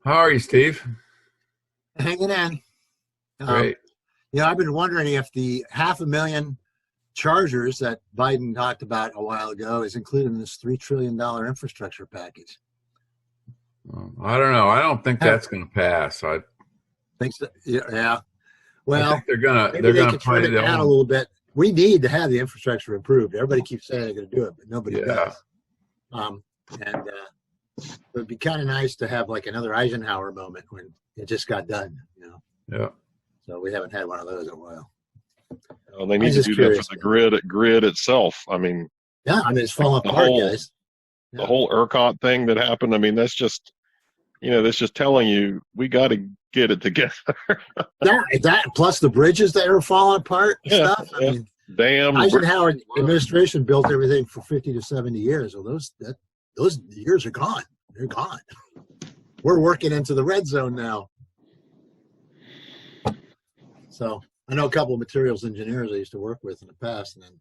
How are you, Steve? Hanging in. Um, Great. I've been wondering if the 500,000 chargers that Biden talked about a while ago is included in this $3 trillion infrastructure package. I don't know. I don't think I that's going to pass. think so. Yeah. I Well, think they're maybe they gonna can trim play it the down a old. little bit. We need to have the infrastructure improved. Everybody keeps saying they're going to do it, but nobody Yeah, does. And it would be kind of nice to have like another Eisenhower moment when it just got done. yeah. So we haven't had one of those in a while. Well, they I need was to just do that for curious. the grid itself. I mean, Yeah, I mean, it's falling the apart, whole guys. the Yeah. whole ERCOT thing that happened. I mean, that's just telling you we got to get it together. That plus the bridges that are falling apart and Yeah, stuff. I yeah. mean, Damn. Eisenhower administration built everything for 50 to 70 years. Well, those years are gone. They're gone. We're working into the red zone now. So I know a couple of materials engineers I used to work with in the past, and then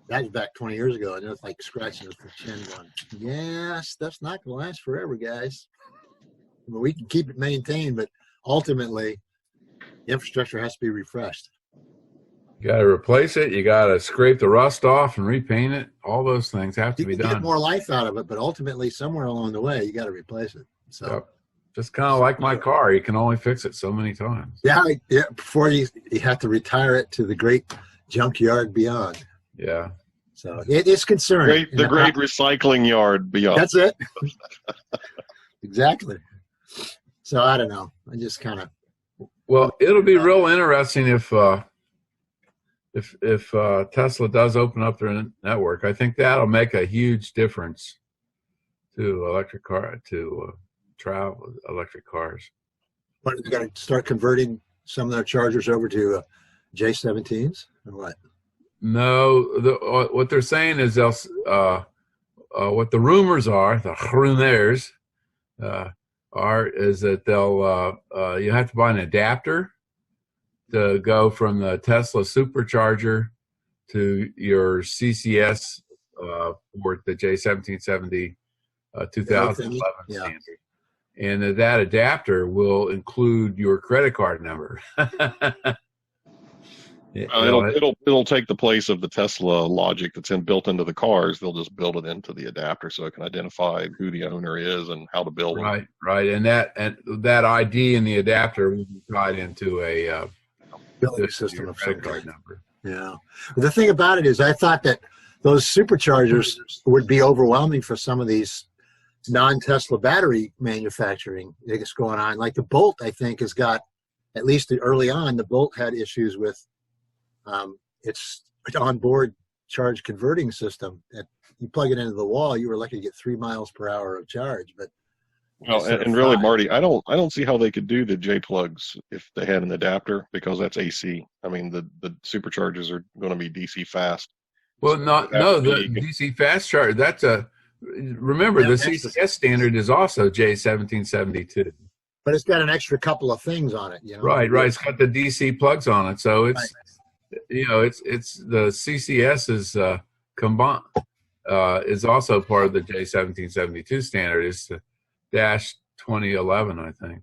that was back 20 years ago, and they're like scratching their chin going, yeah, stuff's not going to last forever, guys. I mean, we can keep it maintained, but ultimately, the infrastructure has to be refreshed. You got to replace it. You got to scrape the rust off and repaint it. All those things have to You be can get done. more life out of it, but ultimately, somewhere along the way, you got to replace it. So, Yep. Just kind of like my car. You can only fix it so many times. yeah, before you have to retire it to the great junkyard beyond. Yeah. So it's concerning. The great recycling yard beyond. That's it. Exactly. So I don't know. I just kind of. Well, it'll be real interesting if Tesla does open up their network. I think that'll make a huge difference to travel electric cars. But they're going to start converting some of their chargers over to J17s or what? No, what they're saying is they'll. What the rumors are, is that they'll you have to buy an adapter to go from the Tesla supercharger to your CCS port, the J1770 2011 standard, and that adapter will include your credit card number. It'll take the place of the Tesla logic that's built into the cars. They'll just build it into the adapter so it can identify who the owner is and how to build them. Right, and that ID in the adapter will be tied into a Billing system of some credit card kind. number. Yeah. But the thing about it is, I thought that those superchargers would be overwhelming for some of these non-Tesla battery manufacturing that's going on. Like the Bolt, I think, has got, at least early on, the Bolt had issues with its onboard charge converting system. That you plug it into the wall, you were lucky to get 3 miles per hour of charge. But well, and really, Marty, I don't see how they could do the J plugs if they had an adapter, because that's AC. I mean, the superchargers are going to be DC fast. Well, So the DC fast charge. Remember, the CCS standard is also J1772. But it's got an extra couple of things on it, Right. It's got the DC plugs on it, so it's it's the CCS is combined is also part of the J1772 standard. It's the -2011, I think.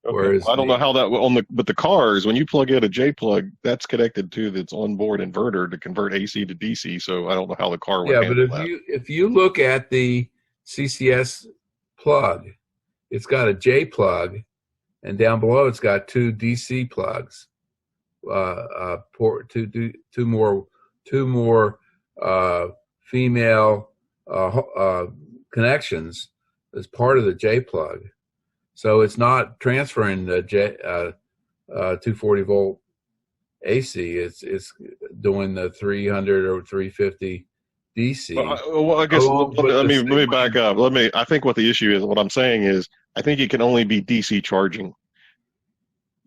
Okay. Whereas I don't know how that but the cars, when you plug in a J plug, that's connected to its onboard inverter to convert AC to DC. So I don't know how the car would handle that. If you look at the CCS plug, it's got a J plug, and down below it's got 2 DC plugs. Two more female connections as part of the J plug. So it's not transferring the 240 volt AC. It's doing the 300 or 350 DC. Well, I guess let me back up. I think what the issue is, what I'm saying is, I think it can only be DC charging.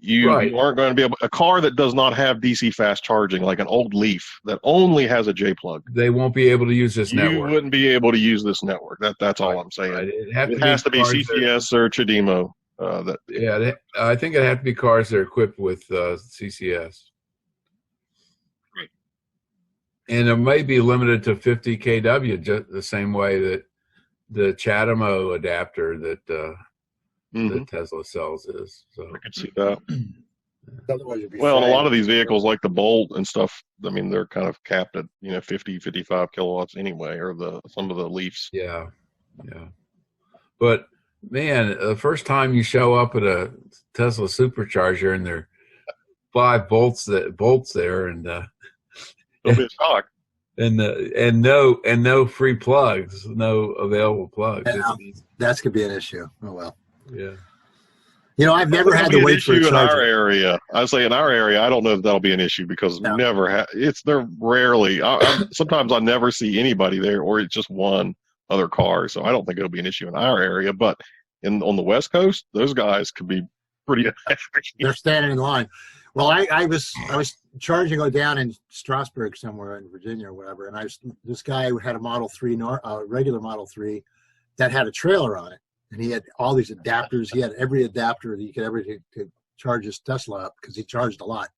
You aren't going to be a car that does not have DC fast charging, like an old Leaf that only has a J plug. They won't be able to use this network. You wouldn't be able to use this network. That's all I'm saying. Right. It has to be CCS or CHAdeMO. I think it has to be cars that are equipped with CCS. Right. And it may be limited to 50 kW, just the same way that the CHAdeMO adapter that that Tesla sells is. So I can see that. Otherwise it'd be Well, and a fried. lot of these vehicles, like the Bolt and stuff, I mean, they're kind of capped at 50, 55 kilowatts anyway, or some of the Leafs. yeah. But man, the first time you show up at a Tesla supercharger and there are 5 bolts there, and It'll be a shock. and no free plugs, no available plugs. Yeah, that's gonna be an issue. Oh well. Yeah. I've never had to wait for a issue in our charger. area. I say in our area, I don't know if that'll be an issue because they're rarely. Sometimes I never see anybody there, or it's just one other car. So I don't think it'll be an issue in our area. But on the West Coast, those guys could be pretty. They're standing in line. Well, I was charging to go down in Strasburg somewhere in Virginia or whatever, and this guy had a Model 3, regular Model 3, that had a trailer on it, and he had all these adapters. He had every adapter that you could ever to charge his Tesla up because he charged a lot.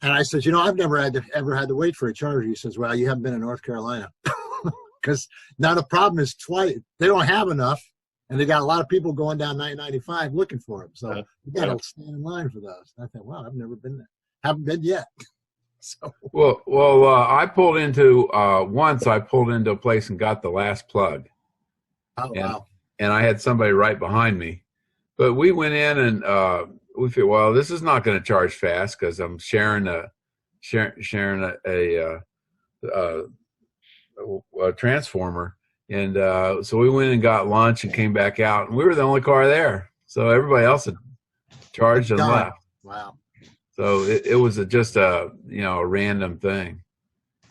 And I said, I've never ever had to wait for a charger. He says, well, you haven't been in North Carolina, because now the problem is twice they don't have enough. And they got a lot of people going down 995 looking for them. So you got to stand in line for those. And I thought, wow, I've never been there. Haven't been yet. So I pulled into once. I pulled into a place and got the last plug. Oh, wow. And I had somebody right behind me. But we went in and we feel, well, this is not going to charge fast because I'm sharing a transformer. And so we went and got lunch and came back out, and we were the only car there. So everybody else had charged and left. Wow. So it was just a random thing.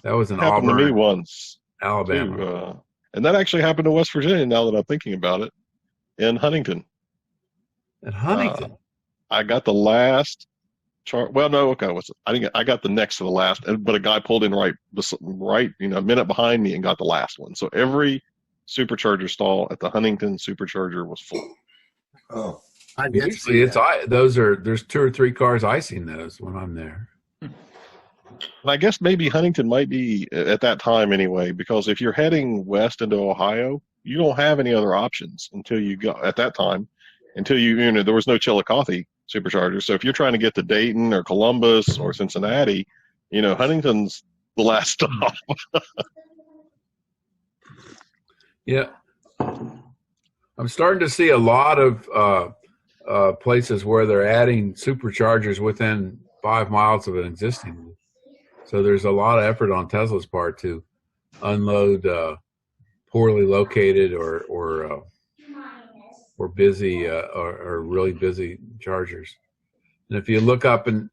That was in happened Auburn, to me once, Alabama. too, and that actually happened to West Virginia. Now that I'm thinking about it, in Huntington. At Huntington, I got the last charge. Well, no, okay, I got the next to the last, but a guy pulled in right, a minute behind me and got the last one. So every supercharger stall at the Huntington supercharger was full. Oh, usually there's 2 or 3 cars I seen those when I'm there. And I guess maybe Huntington might be at that time anyway, because if you're heading west into Ohio, you don't have any other options until you go at that time. Until there was no Chillicothe supercharger. So if you're trying to get to Dayton or Columbus or Cincinnati, Huntington's the last stop. Yeah. I'm starting to see a lot of places where they're adding superchargers within 5 miles of an existing one. So there's a lot of effort on Tesla's part to unload poorly located or busy or really busy chargers. And if you look up in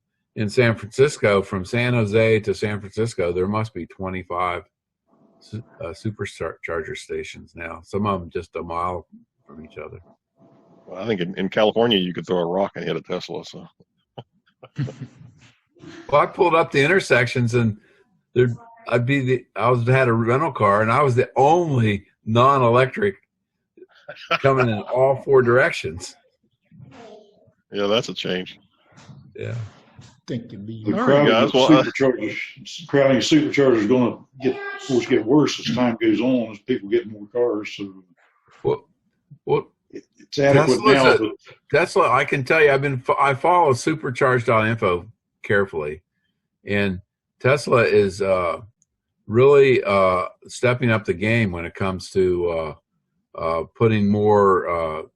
San Francisco, from San Jose to San Francisco, there must be 25 supercharger stations now. Some of them just a mile from each other. Well, I think in California you could throw a rock and hit a Tesla. So. Well, I pulled up the intersections and I had a rental car and I was the only non-electric coming in all 4 directions. Yeah, that's a change. Yeah. The crowding of superchargers is going to get worse as time goes on, as people get more cars. So well, it's adequate now. Tesla, I can tell you, I follow supercharge.info carefully, and Tesla is really stepping up the game when it comes to putting more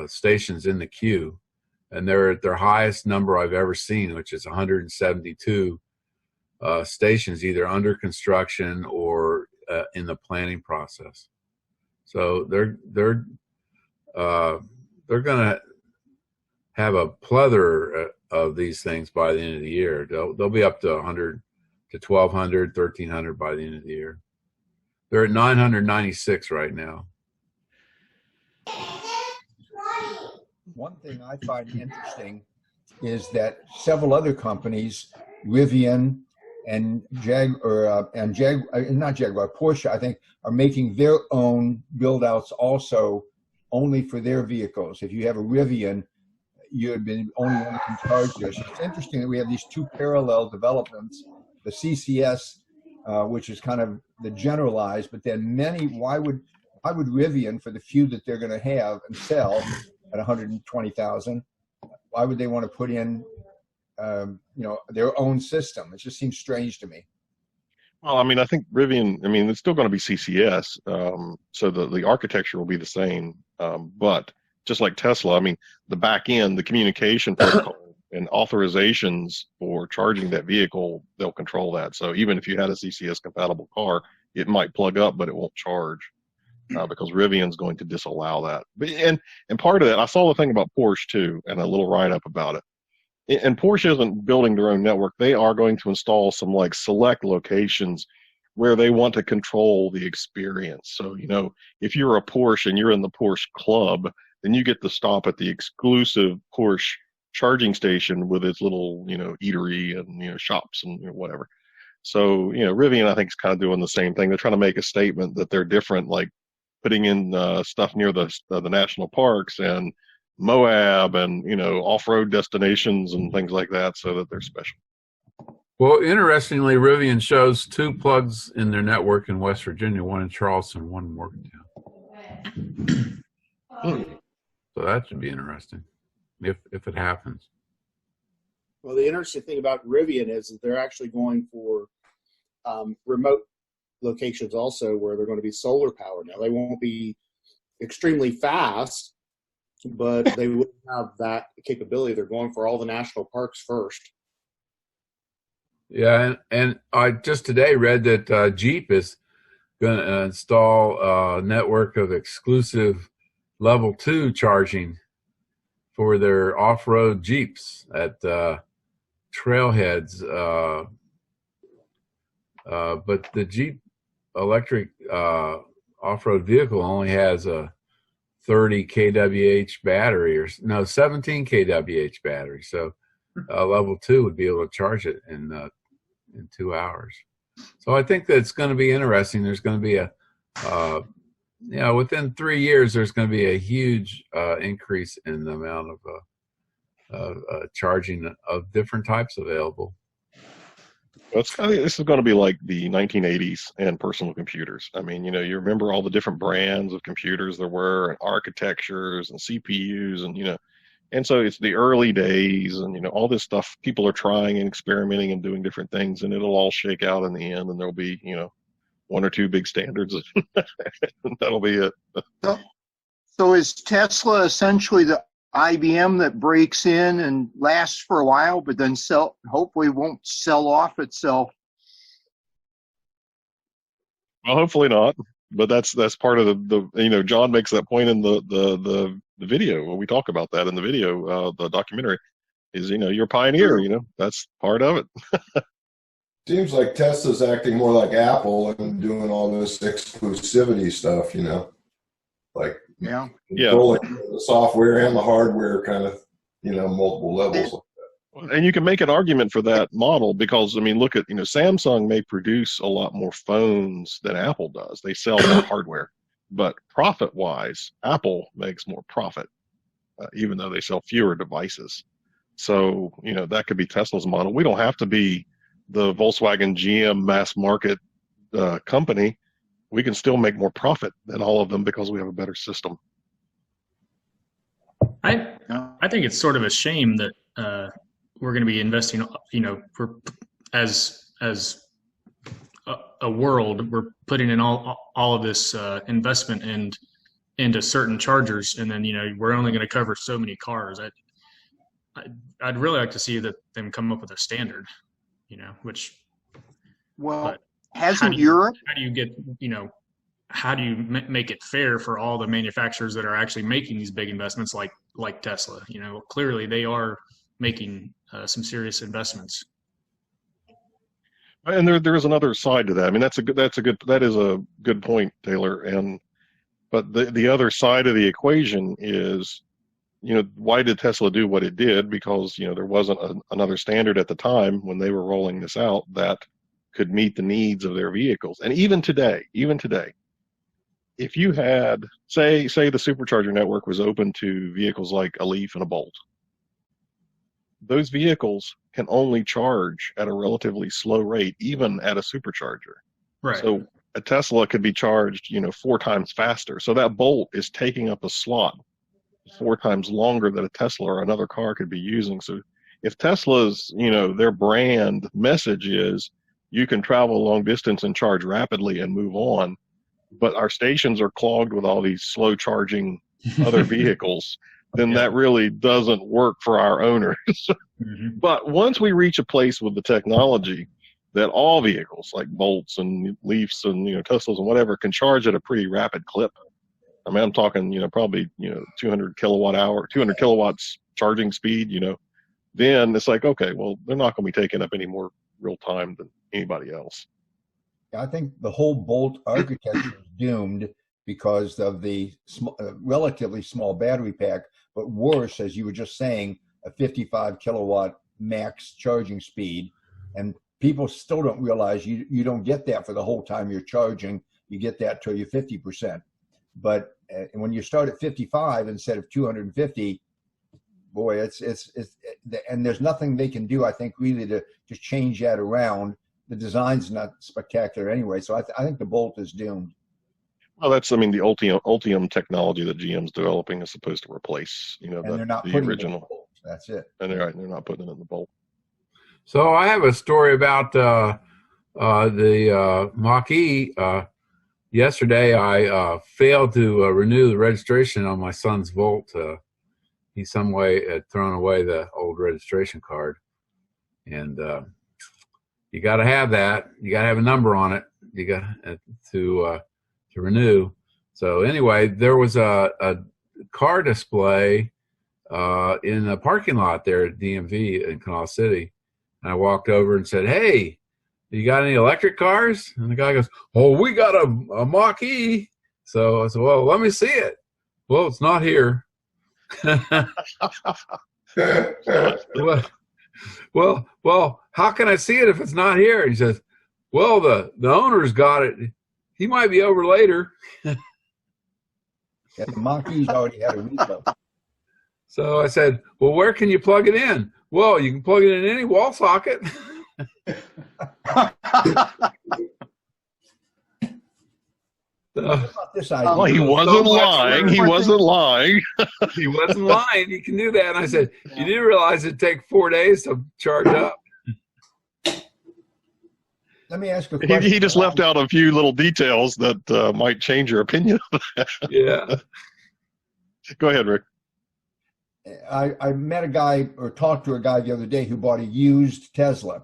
stations in the queue, and they're at their highest number I've ever seen, which is 172 stations either under construction or in the planning process. So they're going to have a plethora of these things by the end of the year. They'll be up to 100 to 1,200, 1,300 by the end of the year. They're at 996 right now. One thing I find interesting is that several other companies, Rivian and Porsche, I think, are making their own build-outs also only for their vehicles. If you have a Rivian, you'd be the only one that can charge this. It's interesting that we have these 2 parallel developments, the CCS, which is kind of the generalized, but then why would why would Rivian, for the few that they're going to have and sell at 120,000, why would they want to put in, their own system? It just seems strange to me. Well, I mean, I think Rivian, I mean, it's still going to be CCS, so the architecture will be the same. But just like Tesla, I mean, the back end, the communication protocol and authorizations for charging that vehicle, they'll control that. So even if you had a CCS compatible car, it might plug up, but it won't charge because Rivian's going to disallow that. But, and part of that, I saw the thing about Porsche too, and a little write up about it. And Porsche isn't building their own network. They are going to install some like select locations where they want to control the experience. So, if you're a Porsche and you're in the Porsche club, then you get to stop at the exclusive Porsche charging station with its little, eatery and, shops and whatever. So, Rivian, I think, is kind of doing the same thing. They're trying to make a statement that they're different, like putting in stuff near the national parks and Moab and off-road destinations and things like that, so that they're special. Well, interestingly, Rivian shows 2 plugs in their network in West Virginia, one in Charleston, one in Morgantown. So that should be interesting if it happens. Well, the interesting thing about Rivian is that they're actually going for remote locations also, where they're going to be solar powered. Now, they won't be extremely fast, but they will have that capability. They're going for all the national parks first. Yeah, and I just today read that Jeep is going to install a network of exclusive level 2 charging for their off-road Jeeps at trailheads. But the Jeep electric off-road vehicle only has a 30 kWh battery, 17 kWh battery. So level 2 would be able to charge it in 2 hours. So I think that's going to be interesting. There's going to be within 3 years, there's going to be a huge increase in the amount of charging of different types available. This is going to be like the 1980s and personal computers. I mean, you remember all the different brands of computers there were, and architectures and CPUs, and so it's the early days, and all this stuff. People are trying and experimenting and doing different things, and it'll all shake out in the end, and there'll be 1 or 2 big standards. That'll be it. So is Tesla essentially the IBM that breaks in and lasts for a while, but then hopefully won't sell off itself? Well, hopefully not. But that's part of the John makes that point in the video when we talk about that in the video, the documentary, is you're a pioneer. That's part of it. Seems like Tesla's acting more like Apple and doing all this exclusivity stuff. Like controlling the software and the hardware, kind of multiple levels. And you can make an argument for that model because, look at, Samsung may produce a lot more phones than Apple does. They sell more hardware. But profit-wise, Apple makes more profit, even though they sell fewer devices. So, that could be Tesla's model. We don't have to be the Volkswagen GM mass market company. We can still make more profit than all of them because we have a better system. I think it's sort of a shame that we're going to be investing, as a world, we're putting in all of this investment into certain chargers, and then we're only going to cover so many cars. I'd really like to see them come up with a standard, which. Well, hasn't Europe? How do you get how do you make it fair for all the manufacturers that are actually making these big investments, like Tesla? Clearly they are making some serious investments. And there is another side to that. I mean, that is a good point, Taylor. But the other side of the equation is, why did Tesla do what it did? Because there wasn't another standard at the time when they were rolling this out that could meet the needs of their vehicles. And even today, if you had, say the supercharger network was open to vehicles like a Leaf and a Bolt, those vehicles can only charge at a relatively slow rate, even at a supercharger. Right. So a Tesla could be charged, 4 times faster. So that bolt is taking up a slot 4 times longer than a Tesla or another car could be using. So if Tesla's, their brand message is you can travel a long distance and charge rapidly and move on, but our stations are clogged with all these slow charging other vehicles, then that really doesn't work for our owners. Mm-hmm. But once we reach a place with the technology that all vehicles like Bolts and Leafs and Teslas and whatever can charge at a pretty rapid clip. I mean, I'm talking probably 200 kilowatts charging speed. Then it's like, okay, well, they're not going to be taking up any more real time than anybody else. I think the whole Bolt architecture is doomed because of the relatively small battery pack, but worse, as you were just saying, a 55 kilowatt max charging speed. And people still don't realize you don't get that for the whole time you're charging. You get that till you're 50%. But when you start at 55 instead of 250, boy, it's and there's nothing they can do, I think, really to change that around. The design's not spectacular anyway, so I think the Bolt is doomed. Well, that's, the Ultium technology that GM's developing is supposed to replace, and they're not putting original. It in the Bolt. That's it. And they're not putting it in the Bolt. So I have a story about the Mach-E. Yesterday, I failed to renew the registration on my son's Volt. He some way had thrown away the old registration card, and you got to have that. You got to have a number on it. You got to renew. So anyway, there was a car display in the parking lot there at DMV in Canal City, and I walked over and said, "Hey, you got any electric cars?" And the guy goes, "Oh, we got a Mach-E." So I said, "Well, let me see it." "Well, it's not here." well, how can I see it if it's not here? He says, "Well, the owner's got it. He might be over later." Yeah, the Mach-E's already had a repo. So I said, "Well, where can you plug it in?" "Well, you can plug it in any wall socket." Oh, he wasn't lying. He wasn't lying. He wasn't lying. You can do that. And I said, "You didn't realize it'd take 4 days to charge up." Let me ask you a question. He just left out a few little details that might change your opinion. Yeah. Go ahead, Rick. I met a guy or talked to a guy the other day who bought a used Tesla,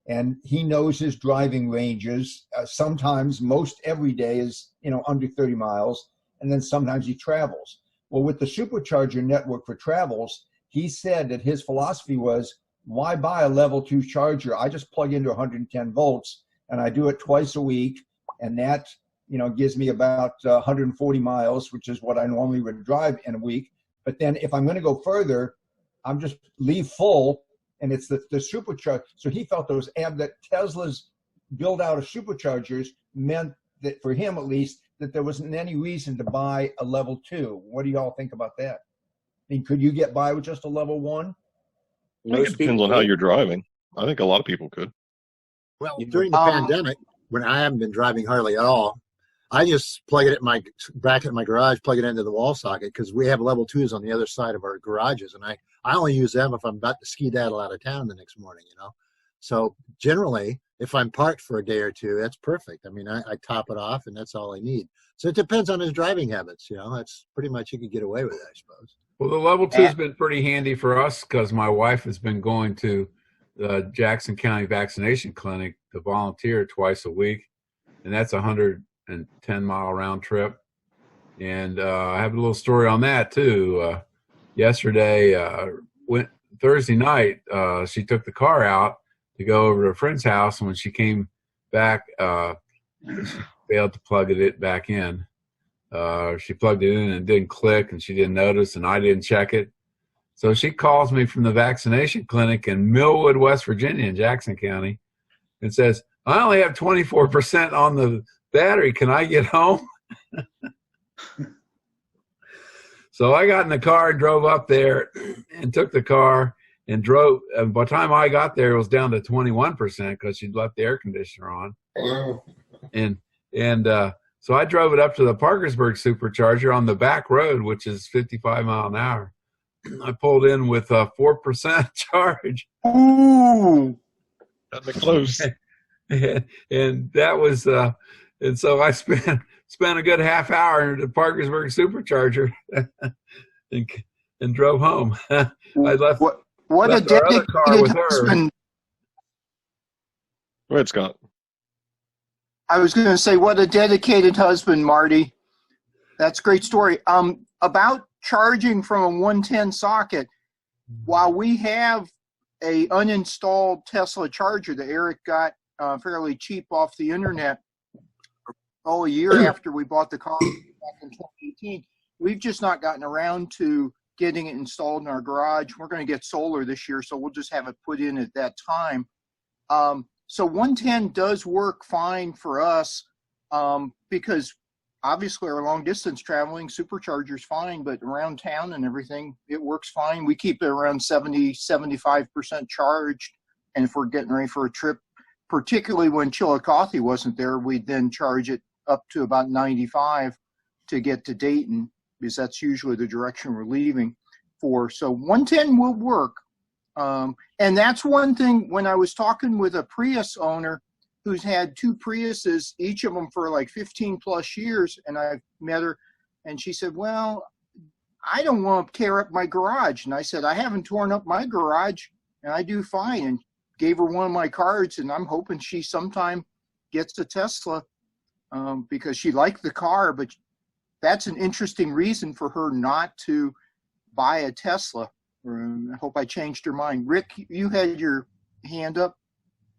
and he knows his driving ranges. Sometimes, most every day is under 30 miles, and then sometimes he travels. Well, with the supercharger network for travels, he said that his philosophy was, why buy a level 2 charger? I just plug into 110 volts, and I do it twice a week, and that gives me about 140 miles, which is what I normally would drive in a week. But then if I'm going to go further, I'm just leave full, and it's the supercharger. So he felt that Tesla's build out of superchargers meant that, for him at least, that there wasn't any reason to buy a level 2. What do y'all think about that? I mean, could you get by with just a level 1? I think it depends on how you're driving. I think a lot of people could. Well, during the pandemic, when I haven't been driving hardly at all, I just plug it at my garage, plug it into the wall socket, because we have level 2s on the other side of our garages, and I only use them if I'm about to skedaddle out of town the next morning, So generally, if I'm parked for a day or two, that's perfect. I mean, I top it off, and that's all I need. So it depends on his driving habits. That's pretty much you can get away with it, I suppose. Well, the level 2 has been pretty handy for us because my wife has been going to the Jackson County Vaccination Clinic to volunteer twice a week, and that's 110-mile round trip. And I have a little story on that too. Yesterday, Thursday night, she took the car out to go over to a friend's house, and when she came back, she failed to plug it back in. She plugged it in and it didn't click, and she didn't notice, and I didn't check it. So she calls me from the vaccination clinic in Millwood, West Virginia, in Jackson County, and says, "I only have 24% on the battery. Can I get home?" So I got in the car and drove up there and took the car and drove. And by the time I got there, it was down to 21% because she'd left the air conditioner on. And And so I drove it up to the Parkersburg supercharger on the back road, which is 55 miles an hour. I pulled in with a 4% charge. Ooh. That'd be close. And that was, and so I spent a good half hour in the Parkersburg supercharger and drove home. I left. What left a our other car with her. husband. Go ahead, Scott. I was going to say, what a dedicated husband, Marty. That's a great story. About charging from a 110 socket, while we have a uninstalled Tesla charger that Eric got fairly cheap off the internet a year after we bought the car back in 2018, we've just not gotten around to getting it installed in our garage. We're going to get solar this year, so we'll just have it put in at that time. So 110 does work fine for us because obviously our long distance traveling supercharger's fine, but around town and everything, it works fine. We keep it around 70-75% charged. And if we're getting ready for a trip, particularly when Chillicothe wasn't there, we'd then charge it up to about 95 to get to Dayton, because that's usually the direction we're leaving for. So 110 will work. And that's one thing, when I was talking with a Prius owner who's had 2 Priuses, each of them for like 15 plus years, and I met her, and she said, well, I don't want to tear up my garage. And I said, I haven't torn up my garage, and I do fine, and gave her one of my cards, and I'm hoping she sometime gets a Tesla because she liked the car, but that's an interesting reason for her not to buy a Tesla. I hope I changed her mind. Rick, you had your hand up.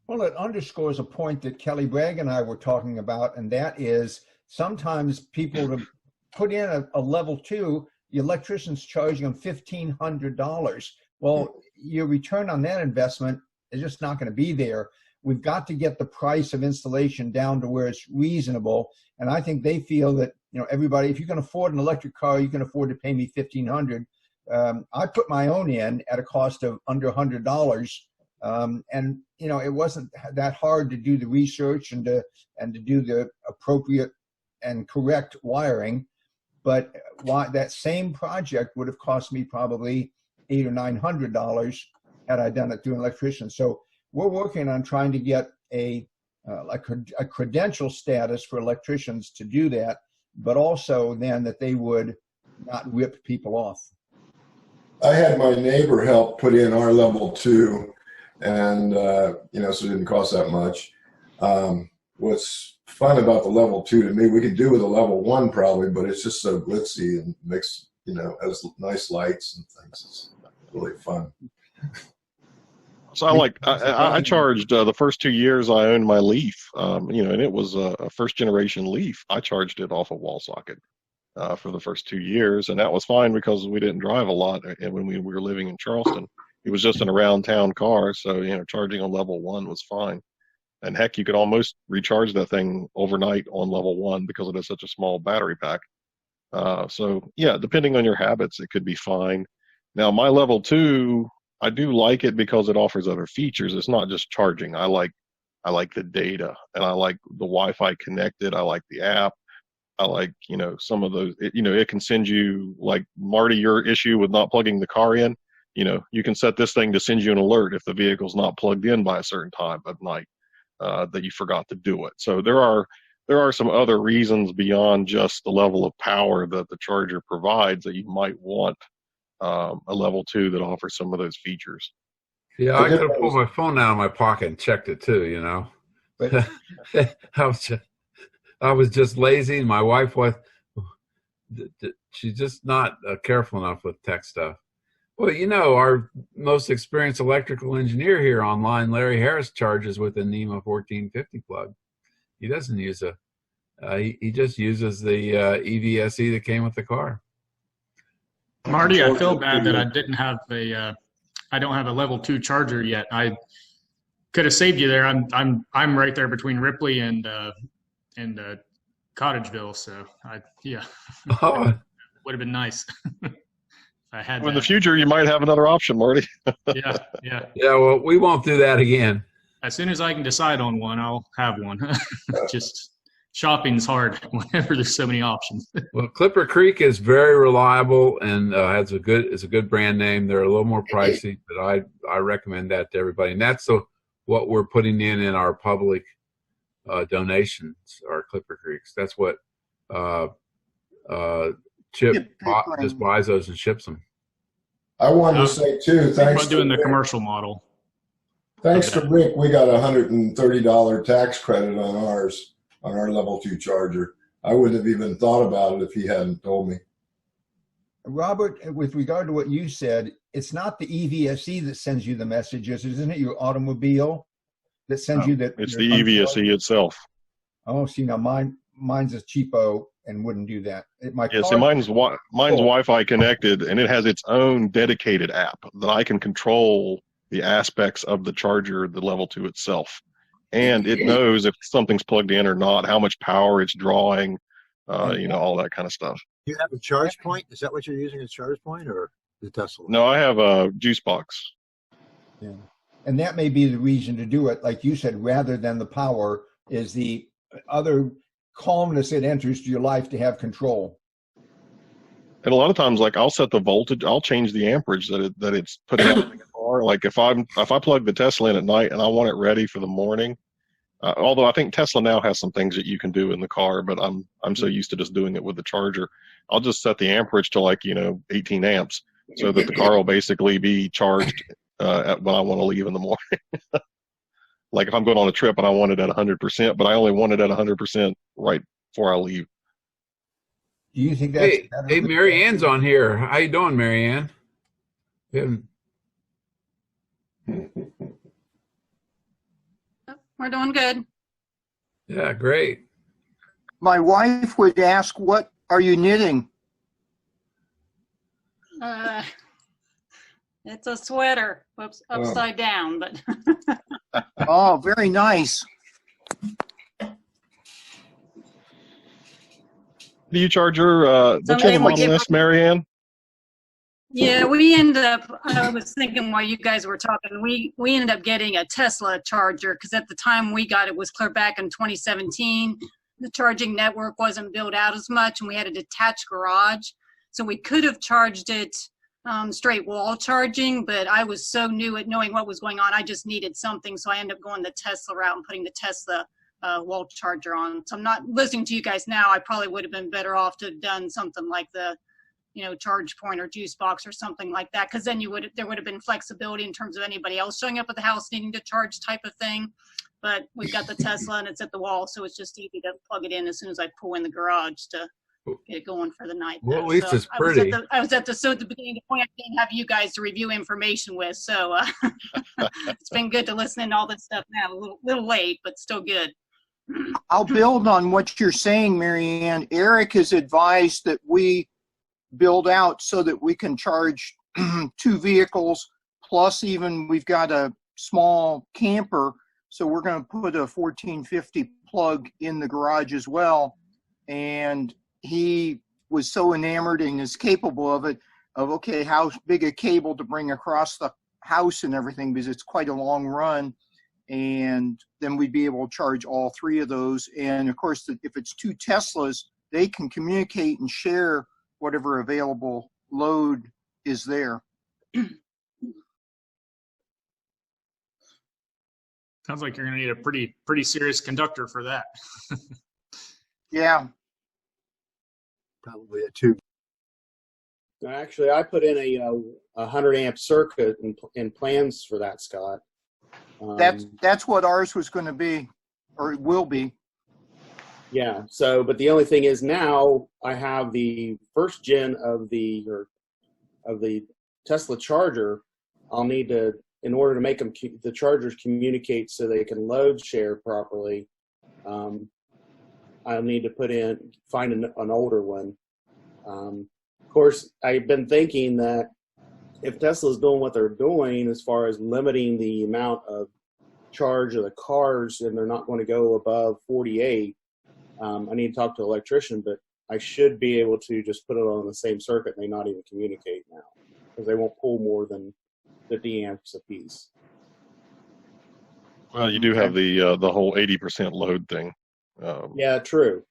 Well, it underscores a point that Kelly Bragg and I were talking about, and that is sometimes people to put in a level 2, the electrician's charging them $1,500. Well, your return on that investment is just not going to be there. We've got to get the price of installation down to where it's reasonable, and I think they feel that, you know, everybody, if you can afford an electric car, you can afford to pay me $1,500. I put my own in at a cost of under $100, and you know, it wasn't that hard to do the research and to do the appropriate and correct wiring. But that same project would have cost me probably $800 or $900 had I done it through an electrician. So we're working on trying to get a credential status for electricians to do that, but also then that they would not rip people off. I had my neighbor help put in our level 2, and you know, so it didn't cost that much. What's fun about the level 2 to me, we could do with a level 1 probably, but it's just so glitzy and makes, you know, has nice lights and things. It's really fun. So I charged the first 2 years I owned my Leaf, you know, and it was a first generation Leaf. I charged it off a wall socket for the first 2 years, and that was fine because we didn't drive a lot when we were living in Charleston. It was just an around town car, so, you know, charging on level 1 was fine. And heck, you could almost recharge that thing overnight on level 1 because it has such a small battery pack. So yeah, depending on your habits, it could be fine. Now my level 2, I do like it because it offers other features. It's not just charging. I like the data, and I like the Wi-Fi connected. I like the app. I like, you know, some of those, you know, it can send you, like Marty, your issue with not plugging the car in, you know, you can set this thing to send you an alert if the vehicle's not plugged in by a certain time of night that you forgot to do it. So there are some other reasons beyond just the level of power that the charger provides that you might want a level 2 that offers some of those features. Yeah, I could have pulled my phone out of my pocket and checked it too, you know. But I was just lazy, and my wife was, she's just not careful enough with tech stuff. Well, you know, our most experienced electrical engineer here online, Larry Harris, charges with a NEMA 1450 plug. He doesn't use he just uses the EVSE that came with the car. Marty, I feel bad that I don't have a level 2 charger yet. I could have saved you there. I'm right there between Ripley and Cottageville, so would have been nice. I had. Well, in the future, you might have another option, Marty. Yeah. Well, we won't do that again. As soon as I can decide on one, I'll have one. just shopping's hard whenever there's so many options. Well, Clipper Creek is very reliable and is a good brand name. They're a little more pricey, but I recommend that to everybody. And that's what we're putting in our public donations, our Clipper Creeks. That's what Chip just buys those and ships them. I wanted to say too, thanks doing to the commercial model. Thanks to Rick, we got $130 tax credit on ours, on our level 2 charger. I wouldn't have even thought about it if he hadn't told me. Robert, with regard to what you said, it's not the EVSE that sends you the messages, isn't it? Your automobile that sends you that. It's the EVSE itself. Oh, see, now mine's a cheapo and wouldn't do that. So mine's Wi-Fi connected, and it has its own dedicated app that I can control the aspects of the charger, the level 2 itself. And it knows if something's plugged in or not, how much power it's drawing, all that kind of stuff. Do you have a charge point? Is that what you're using, a charge point, or the Tesla? No, I have a juice box. Yeah. And that may be the reason to do it, like you said, rather than the power, is the other calmness it enters to your life to have control. And a lot of times, like I'll set the voltage, I'll change the amperage that it's putting out in the car. Like if I plug the Tesla in at night and I want it ready for the morning, although I think Tesla now has some things that you can do in the car, but I'm so used to just doing it with the charger. I'll just set the amperage to 18 amps, so that the car will basically be charged when I want to leave in the morning. Like if I'm going on a trip and I want it at 100%, but I only want it at 100% right before I leave. Do you think that's Hey, Mary Ann's on here. How you doing, Mary Ann? We're doing good. Yeah, great. My wife would ask, what are you knitting? It's a sweater. Whoops, upside down, but. Oh, very nice. Do you charge your what's your Model S, Marianne? Yeah, we ended up, I was thinking while you guys were talking, we ended up getting a Tesla charger because at the time we got it was clear back in 2017. The charging network wasn't built out as much and we had a detached garage. So we could have charged it straight wall charging, but I was so new at knowing what was going on, I just needed something. So I ended up going the Tesla route and putting the Tesla wall charger on. So I'm not listening to you guys now. I probably would have been better off to have done something like the charge point or juice box or something like that, because then there would have been flexibility in terms of anybody else showing up at the house needing to charge type of thing. But we've got the Tesla and it's at the wall, so it's just easy to plug it in as soon as I pull in the garage to get it going for the night. Well, at least it's pretty. I was at the beginning of the point I didn't have you guys to review information with, so it's been good to listen to all this stuff now. A little late, but still good. I'll build on what you're saying, Marianne. Eric has advised that we build out so that we can charge 2 vehicles, plus even we've got a small camper, so we're going to put a 1450 plug in the garage as well. And he was so enamored and is capable of it, okay, how big a cable to bring across the house and everything, because it's quite a long run. And then we'd be able to charge all 3 of those. And of course, if it's 2 Teslas, they can communicate and share whatever available load is there. Sounds like you're going to need a pretty serious conductor for that. Yeah. Probably a 2. Actually, I put in a 100 amp circuit in plans for that, Scott. That's what ours was going to be, or it will be. Yeah. So, but the only thing is now I have the first gen of the Tesla charger. I'll need to, in order to make the chargers communicate so they can load share properly. I'll need to find an older one. Of course, I've been thinking that if Tesla's doing what they're doing as far as limiting the amount of charge of the cars and they're not going to go above 48, I need to talk to an electrician, but I should be able to just put it on the same circuit and they not even communicate now because they won't pull more than 50 amps a piece. Well, you do have the whole 80% load thing. Yeah, true.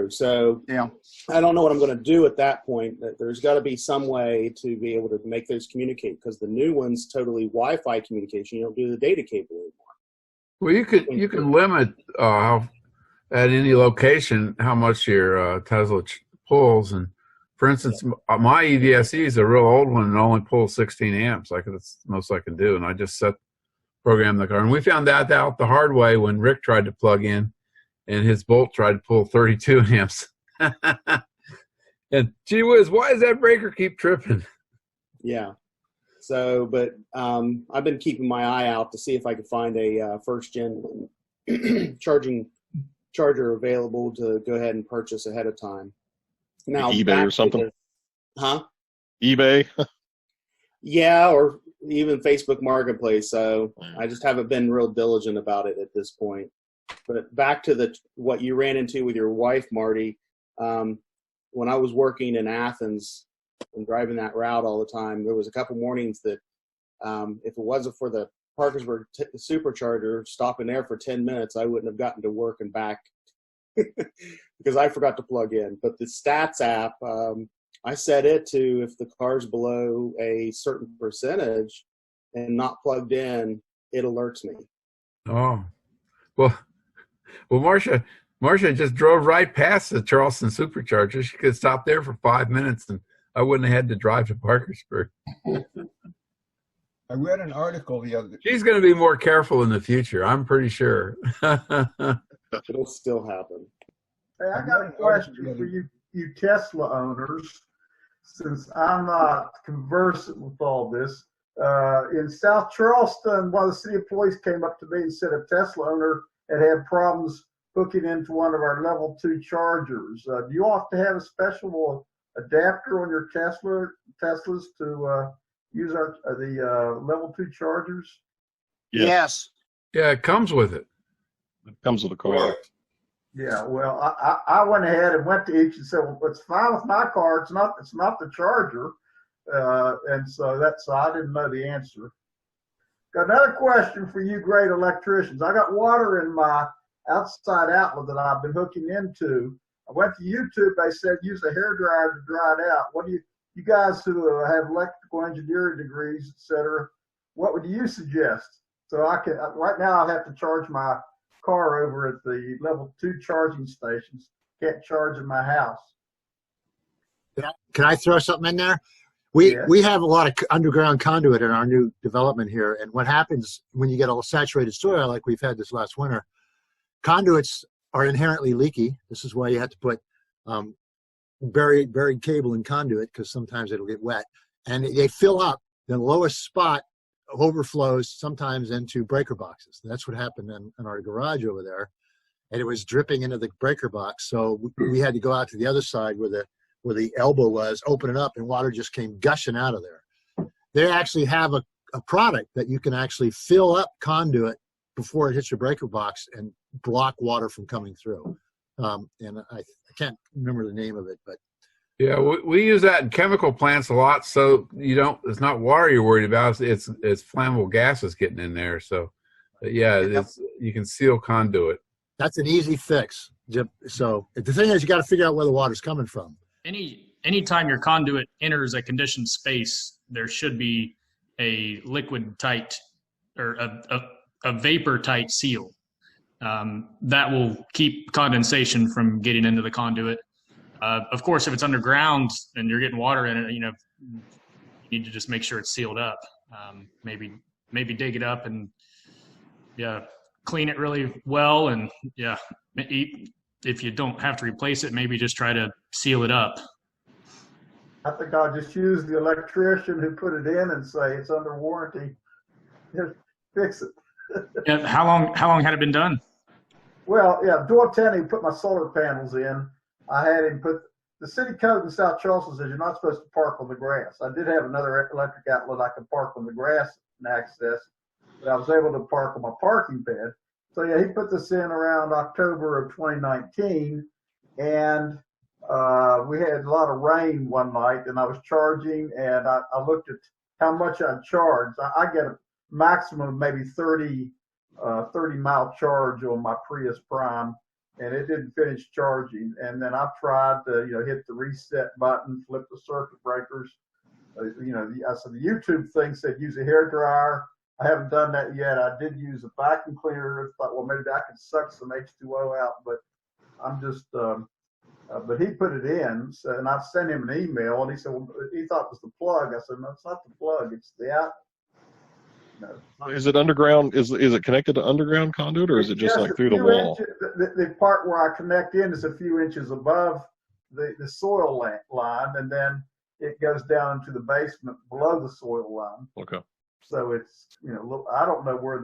So Yeah. I don't know what I'm going to do at that point. There's got to be some way to be able to make those communicate, because the new one's totally Wi-Fi communication. You don't do the data cable anymore. Well, you can limit at any location how much your Tesla pulls. And for instance, my EVSE is a real old one and only pulls 16 amps. That's the most I can do. And I just program the car. And we found that out the hard way when Rick tried to plug in, and his Bolt tried to pull 32 amps. And gee whiz, why does that breaker keep tripping? Yeah. So, but I've been keeping my eye out to see if I can find a first-gen charger available to go ahead and purchase ahead of time. Now, eBay or something? eBay? Yeah, or even Facebook Marketplace. So I just haven't been real diligent about it at this point. But back to what you ran into with your wife, Marty. When I was working in Athens and driving that route all the time, there was a couple mornings that if it wasn't for the Parkersburg supercharger stopping there for 10 minutes, I wouldn't have gotten to work and back because I forgot to plug in. But the Stats app, I set it to if the car's below a certain percentage and not plugged in, it alerts me. Oh, well, Marcia just drove right past the Charleston supercharger. She could stop there for 5 minutes, and I wouldn't have had to drive to Parkersburg. I read an article the other day. She's going to be more careful in the future, I'm pretty sure. It'll still happen. Hey, I got a question for you Tesla owners, since I'm not conversant with all this. In South Charleston, one of the city employees came up to me and said a Tesla owner had problems hooking into one of our level 2 chargers. Do you all have to have a special adapter on your Teslas to use the level 2 chargers? Yes. Yeah, it comes with it. It comes with a car. Yeah, well, I went ahead and went to each and said, well, it's fine with my car. It's not the charger. And so I didn't know the answer. Got another question for you great electricians. I got water in my outside outlet that I've been hooking into. I went to YouTube. They said use a hairdryer to dry it out. What do you guys who have electrical engineering degrees, etc., what would you suggest? So I can right now I have to charge my car over at the level 2 charging stations. Can't charge in my house. Can I throw something in there? We have a lot of underground conduit in our new development here, and what happens when you get all saturated soil like we've had this last winter, conduits are inherently leaky. This is why you have to put buried cable in conduit, because sometimes it'll get wet, and they fill up. The lowest spot overflows sometimes into breaker boxes. That's what happened in our garage over there, and it was dripping into the breaker box. So we had to go out to the other side where the elbow was, open it up, and water just came gushing out of there. They actually have a product that you can actually fill up conduit before it hits your breaker box and block water from coming through. And I can't remember the name of it, but yeah, we use that in chemical plants a lot. So it's not water you're worried about. It's flammable gases getting in there. So yeah, you can seal conduit. That's an easy fix. So the thing is, you got to figure out where the water's coming from. Anytime your conduit enters a conditioned space, there should be a liquid tight or a vapor tight seal. That will keep condensation from getting into the conduit. Of course, if it's underground and you're getting water in it, you need to just make sure it's sealed up. Maybe dig it up and clean it really well, and if you don't have to replace it, maybe just try to seal it up. I think I'll just use the electrician who put it in and say it's under warranty. Just fix it. And how long had it been done? Well, Doyle Tenney put my solar panels in. I had him put the city code in South Charleston says you're not supposed to park on the grass. I did have another electric outlet I could park on the grass and access, but I was able to park on my parking bed. So he put this in around October of 2019, and we had a lot of rain one night, and I was charging, and I looked at how much I charged. I get a maximum of maybe 30 mile charge on my Prius Prime. and it didn't finish charging. And then I tried to, hit the reset button, flip the circuit breakers. I said the YouTube thing said use a hair dryer. I haven't done that yet. I did use a vacuum cleaner. I thought, well, maybe I could suck some H2O out, but I'm just. But he put it in, and I sent him an email, and he said, well, he thought it was the plug. I said, no, it's not the plug, it's the out. No. Is it underground? Is it connected to underground conduit, or is it just like through the wall? The part where I connect in is a few inches above the soil line, and then it goes down into the basement below the soil line. Okay. So it's, I don't know where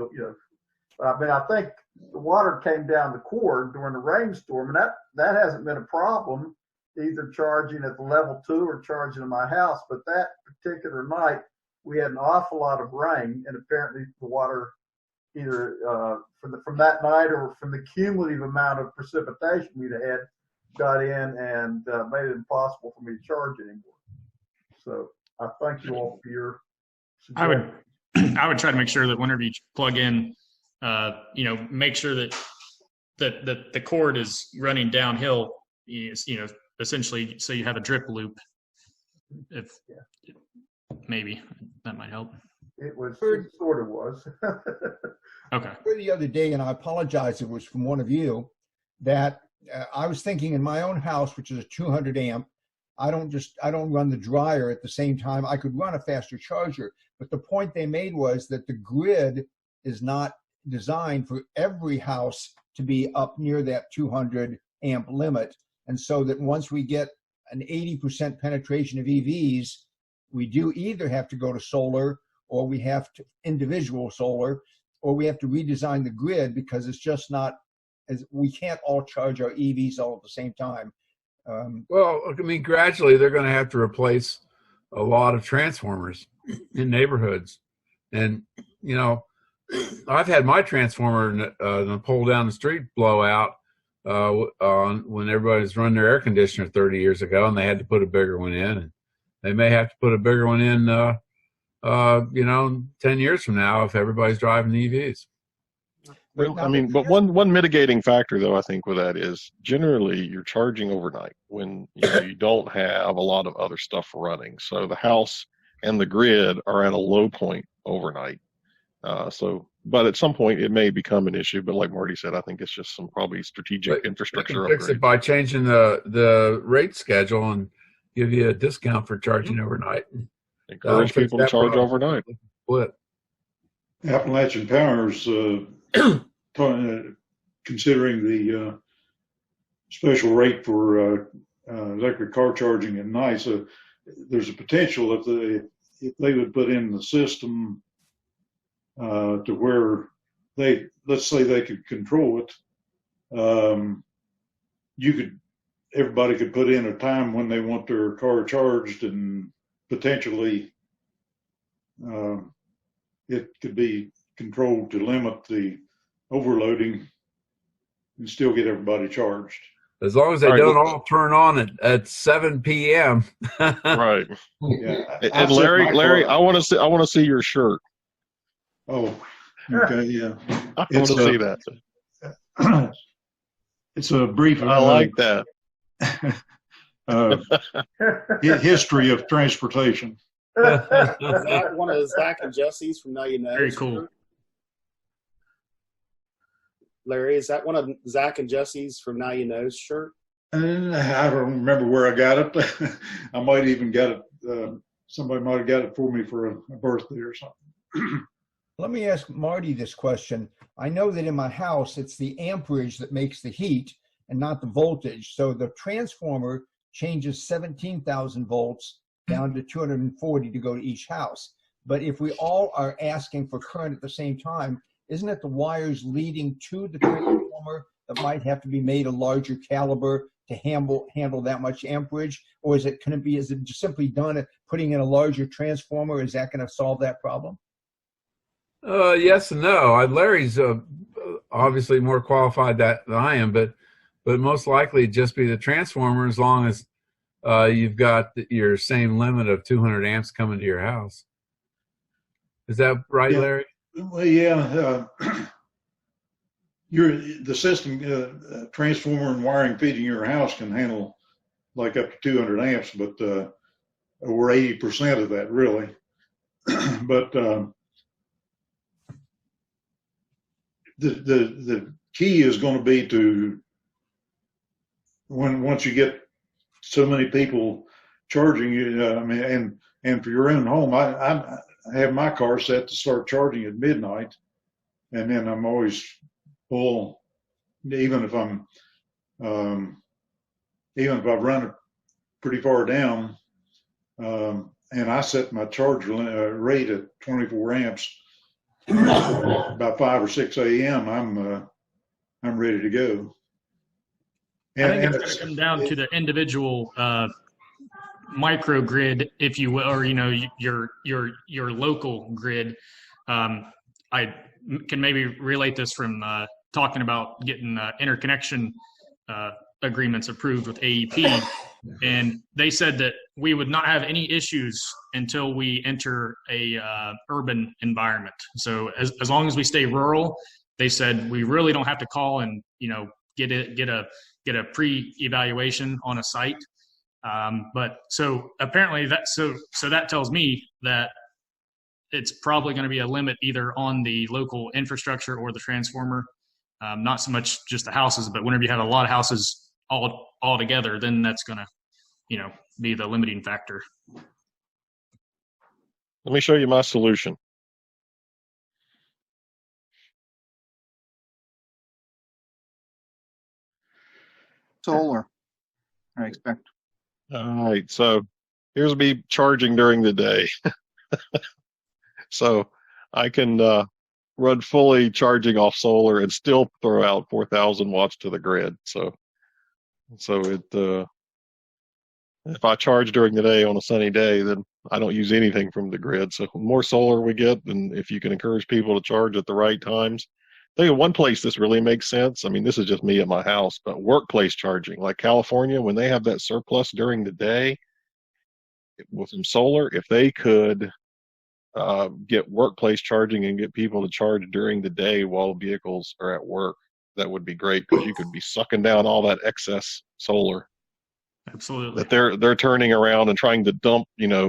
I think the water came down the cord during the rainstorm, and that hasn't been a problem, either charging at the level 2 or charging in my house. But that particular night, we had an awful lot of rain, and apparently the water either from that night or from the cumulative amount of precipitation we'd had got in and made it impossible for me to charge anymore. So I thank you all for your suggestion. I would try to make sure that whenever you plug in, make sure that the cord is running downhill, essentially, so you have a drip loop. Maybe that might help. It sort of was. Okay. The other day, and I apologize, it was from one of you, that I was thinking in my own house, which is a 200 amp, I don't run the dryer at the same time. I could run a faster charger, but the point they made was that the grid is not designed for every house to be up near that 200 amp limit. And so that once we get an 80% penetration of EVs, we do either have to go to solar, or we have to individual solar, or we have to redesign the grid, because it's just not, as we can't all charge our EVs all at the same time. Gradually they're going to have to replace a lot of transformers in neighborhoods. And, I've had my transformer, the pole down the street blow out when everybody's run their air conditioner 30 years ago, and they had to put a bigger one in. And they may have to put a bigger one in, 10 years from now if everybody's driving EVs. Well, but one mitigating factor, though, I think with that is generally you're charging overnight when you don't have a lot of other stuff running. So the house and the grid are at a low point overnight. But at some point it may become an issue. But like Marty said, I think it's just some probably strategic infrastructure fix it by changing the rate schedule and give you a discount for charging overnight. Encourage people to charge overnight. Split. Appalachian Power's considering the special rate for electric car charging at night. So there's a potential if they would put in the system to where let's say they could control it. Everybody could put in a time when they want their car charged, and potentially it could be controlled to limit the overloading and still get everybody charged. As long as they don't all turn on at 7 p.m. Right. Yeah. And Larry, I want to see your shirt. Oh, okay, yeah. I want to see that. It's a brief. I like that. History of transportation. Is that one of Zach and Jesse's from Now You Know? Very cool. Larry, is that one of Zach and Jesse's from Now You Know's shirt? I don't remember where I got it. I might even got it. Somebody might have got it for me for a birthday or something. Let me ask Marty this question. I know that in my house, it's the amperage that makes the heat and not the voltage. So the transformer changes 17,000 volts down to 240 to go to each house. But if we all are asking for current at the same time, isn't it the wires leading to the transformer that might have to be made a larger caliber to handle that much amperage? Or is it just simply done at putting in a larger transformer? Is that going to solve that problem? Yes and no. Larry's obviously more qualified than I am, but most likely just be the transformer as long as you've got your same limit of 200 amps coming to your house. Is that right, Larry? Well, yeah. the system, transformer and wiring feeding your house can handle like up to 200 amps, but we're 80% of that really. But the key is going to be to once you get so many people charging, I mean, and for your own home, I have my car set to start charging at midnight, and then I'm always full, even if I've run it pretty far down, and I set my charge rate at 24 amps. About 5 or 6 a.m., I'm ready to go. I think it's going to come down to the individual microgrid, if you will, or your local grid. I can maybe relate this from talking about getting interconnection agreements approved with AEP, and they said that we would not have any issues until we enter a urban environment. So as long as we stay rural, they said we really don't have to call and get a pre-evaluation on a site. But so apparently that tells me that it's probably going to be a limit either on the local infrastructure or the transformer. Not so much just the houses, but whenever you have a lot of houses all together, then that's going to, be the limiting factor. Let me show you my solution. Solar, I expect. All right, so here's me charging during the day. So I can run fully charging off solar and still throw out 4,000 watts to the grid. So it if I charge during the day on a sunny day, then I don't use anything from the grid. So the more solar we get, and if you can encourage people to charge at the right times. I think of one place this really makes sense. I mean, this is just me at my house, but workplace charging, like California, when they have that surplus during the day with some solar, if they could get workplace charging and get people to charge during the day while vehicles are at work, that would be great, because you could be sucking down all that excess solar. Absolutely. That they're turning around and trying to dump,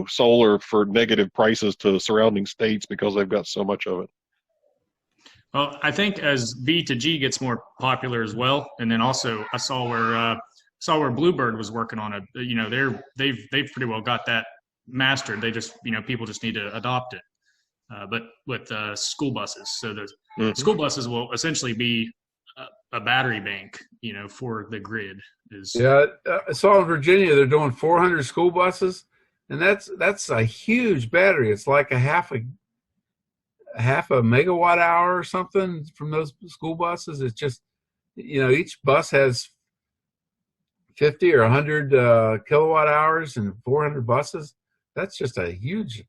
solar for negative prices to the surrounding states because they've got so much of it. Well, I think as V2G gets more popular as well, and then also I saw where Bluebird was working on it. They've pretty well got that mastered. They just people just need to adopt it. But with school buses, so the school buses will essentially be a battery bank, for the grid. I saw in Virginia they're doing 400 school buses, and that's a huge battery. It's like a half a megawatt hour or something from those school buses. It's just, each bus has 50 or 100 kilowatt hours, and 400 buses. That's just a huge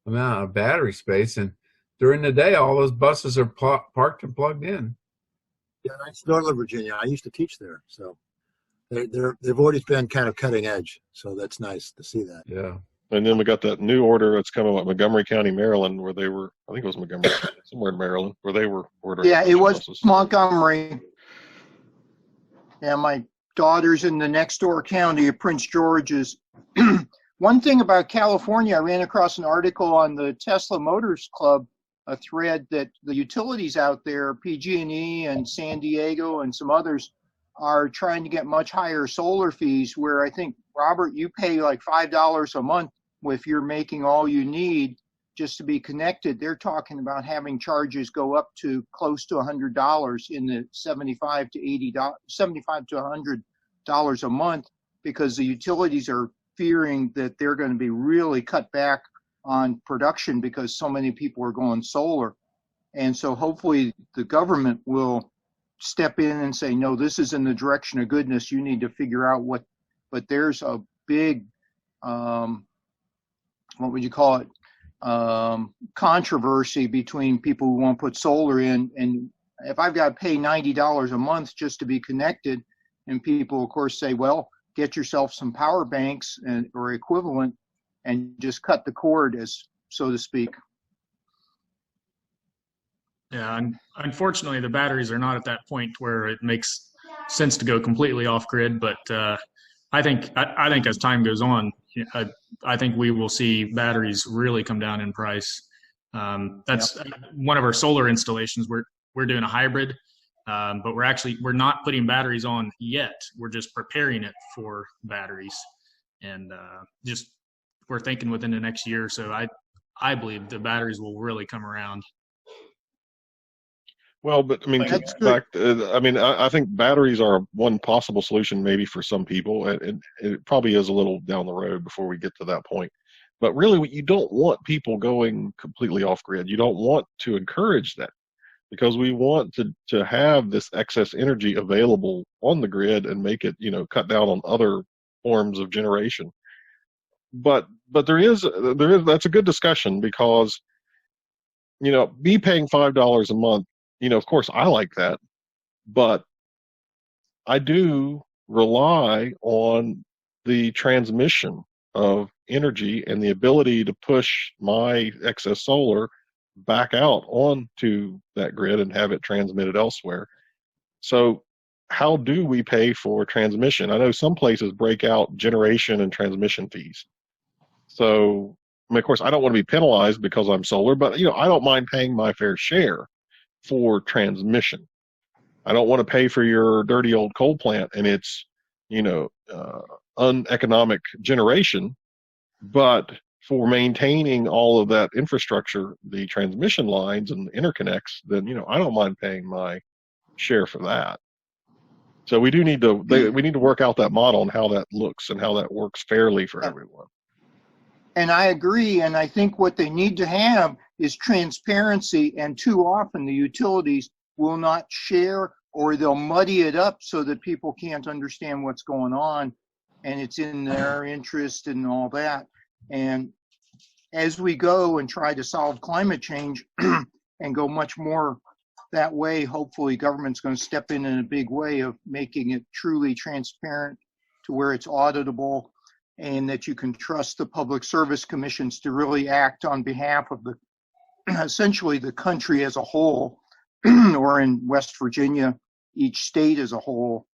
amount of battery space. And during the day, all those buses are parked and plugged in. Yeah, that's Northern Virginia. I used to teach there, so they've always been kind of cutting edge. So that's nice to see that. Yeah. And then we got that new order that's coming out Montgomery County, Maryland, where they were, I think it was Montgomery, somewhere in Maryland, where they were ordering. Yeah, it was buses. Montgomery. Yeah, my daughter's in the next door county of Prince George's. One thing about California, I ran across an article on the Tesla Motors Club, a thread that the utilities out there, PG&E and San Diego and some others, are trying to get much higher solar fees, where I think, Robert, you pay like $5 a month if you're making all you need just to be connected. They're talking about having charges go up to close to $100 in the $75 to $100 a month, because the utilities are fearing that they're going to be really cut back on production because so many people are going solar. And so hopefully the government will step in and say, no, this is in the direction of goodness. You need to figure out what, but there's a big, what would you call it? Controversy between people who want to put solar in. And if I've got to pay $90 a month just to be connected, and people of course say, well, get yourself some power banks or equivalent and just cut the cord, as so to speak. Yeah, and unfortunately, the batteries are not at that point where it makes sense to go completely off grid. But I think as time goes on, I think we will see batteries really come down in price. That's one of our solar installations. We're doing a hybrid, but we're not putting batteries on yet. We're just preparing it for batteries, and we're thinking within the next year or so. I believe the batteries will really come around. Well, but I mean, I think batteries are one possible solution maybe for some people, and it probably is a little down the road before we get to that point. But really, you don't want people going completely off grid. You don't want to encourage that, because we want to have this excess energy available on the grid and make it, cut down on other forms of generation. But there is that's a good discussion, because me paying $5 a month, of course I like that, but I do rely on the transmission of energy and the ability to push my excess solar back out onto that grid and have it transmitted elsewhere. So how do we pay for transmission? I know some places break out generation and transmission fees. So, of course, I don't want to be penalized because I'm solar, but, I don't mind paying my fair share for transmission. I don't want to pay for your dirty old coal plant and its, uneconomic generation, but for maintaining all of that infrastructure, the transmission lines and the interconnects, then, I don't mind paying my share for that. So we do need to, we need to work out that model and how that looks and how that works fairly for everyone. And I agree. And I think what they need to have is transparency. And too often the utilities will not share, or they'll muddy it up so that people can't understand what's going on. And it's in their interest and all that. And as we go and try to solve climate change and go much more that way, hopefully government's going to step in a big way of making it truly transparent to where it's auditable, and that you can trust the public service commissions to really act on behalf of essentially the country as a whole, or in West Virginia, each state as a whole.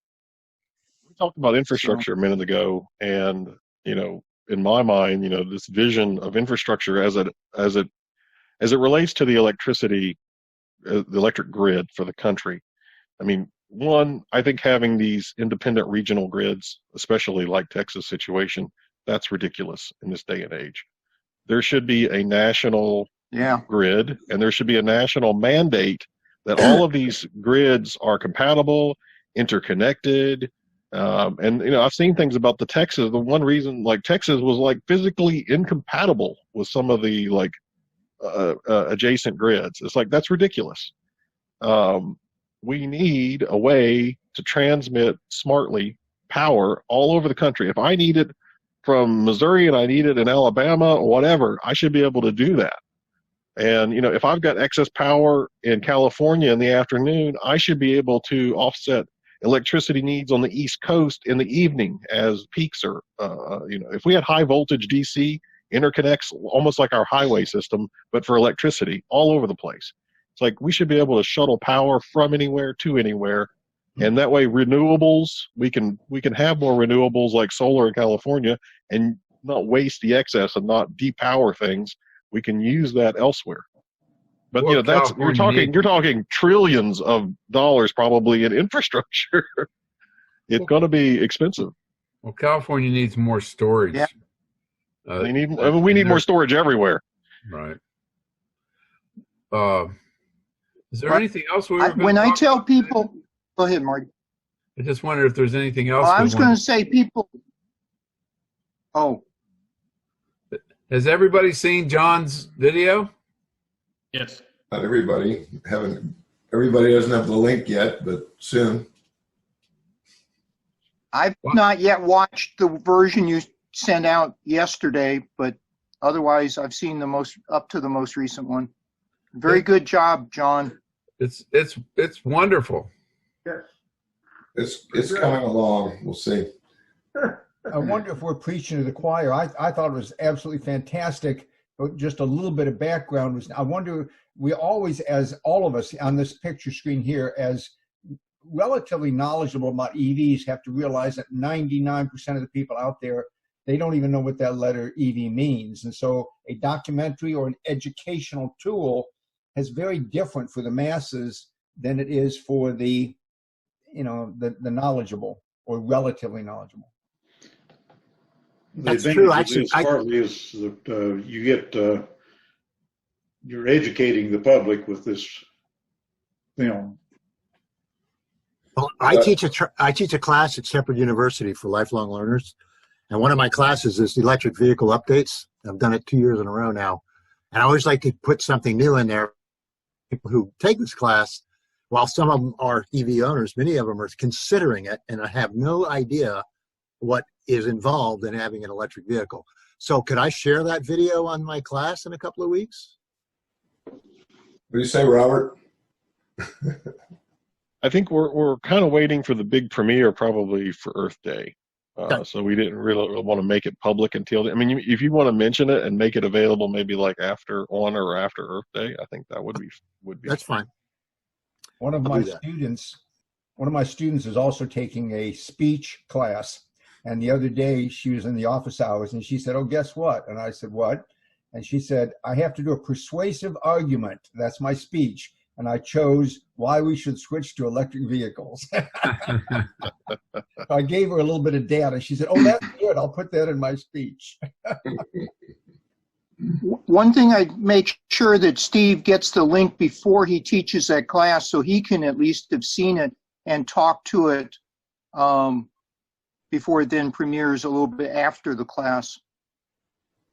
We talked about infrastructure a minute ago, and in my mind, this vision of infrastructure as it relates to the electric grid for the country. I mean, one, I think having these independent regional grids, especially like Texas situation, that's ridiculous in this day and age. There should be a national grid, and there should be a national mandate that all of these grids are compatible, interconnected. And I've seen things about the Texas. The one reason, Texas was physically incompatible with some of the adjacent grids. It's that's ridiculous. We need a way to transmit smartly power all over the country. If I need it from Missouri and I need it in Alabama or whatever, I should be able to do that. And, if I've got excess power in California in the afternoon, I should be able to offset electricity needs on the East Coast in the evening as peaks are, if we had high voltage DC interconnects, almost like our highway system, but for electricity all over the place. It's we should be able to shuttle power from anywhere to anywhere. And that way renewables, we can have more renewables like solar in California and not waste the excess and not depower things. We can use that elsewhere. But you're talking trillions of dollars probably in infrastructure. It's going to be expensive. Well, California needs more storage. Yeah. We need more storage everywhere. Right. Is there anything else when I tell people, go ahead, Marty. I just wonder if there's anything else. I was going to say people. Oh. Has everybody seen John's video? Yes. Not everybody. Everybody doesn't have the link yet, but soon. I've not yet watched the version you sent out yesterday, but otherwise I've seen up to the most recent one. Very good job, John. It's wonderful. Yes. It's coming along. We'll see. I wonder if we're preaching to the choir. I thought it was absolutely fantastic just a little bit of background was, I wonder, we always, as all of us on this picture screen here, as relatively knowledgeable about EVs, have to realize that 99% of the people out there, they don't even know what that letter EV means. And so a documentary or an educational tool is very different for the masses than it is for the, you know, the knowledgeable or relatively knowledgeable. That's true. Actually, partly is that you get you're educating the public with this film. Well, I teach a class at Shepherd University for lifelong learners, and one of my classes is electric vehicle updates. I've done it 2 years in a row now, and I always like to put something new in there. People who take this class, while some of them are EV owners, many of them are considering it, and I have no idea what is involved in having an electric vehicle. So could I share that video on my class in a couple of weeks? What do you say, Robert? I think we're kind of waiting for the big premiere, probably for Earth Day. So we didn't really want to make it public until then. I mean, if you want to mention it and make it available, maybe like after Earth Day, I think that would be. That's fine. One of my students is also taking a speech class. And the other day she was in the office hours and she said, "Oh, guess what?" And I said, "What?" And she said, "I have to do a persuasive argument. That's my speech. And I chose why we should switch to electric vehicles." I gave her a little bit of data. She said, "Oh, that's good. I'll put that in my speech." One thing, I make sure that Steve gets the link before he teaches that class so he can at least have seen it and talk to it before it then premieres a little bit after the class.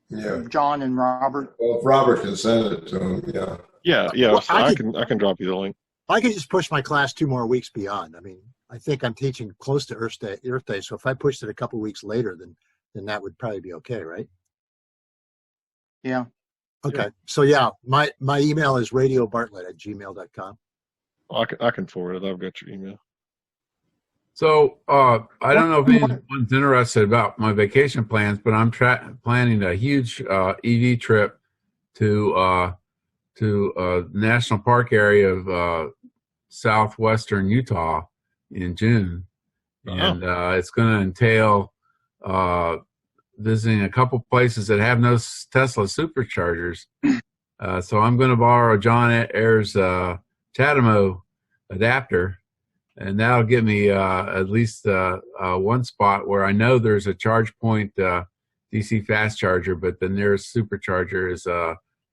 Yeah. John and Robert. Well, if Robert can send it to him, yeah. Yeah. Well, so I can drop you the link. I can just push my class 2 more weeks beyond. I mean, I think I'm teaching close to Earth Day. So if I pushed it a couple weeks later, then that would probably be okay, right? Yeah. Okay. Yeah. So yeah, my email is radiobartlett@gmail.com. I can forward it. I've got your email. So I don't know if anyone's interested about my vacation plans, but I'm planning a huge EV trip to national park area of southwestern Utah in June, and it's going to entail visiting a couple places that have no Tesla superchargers. So I'm going to borrow John Ayer's Chatamo adapter. And that'll get me at least one spot where I know there's a charge point DC fast charger, but the nearest supercharger is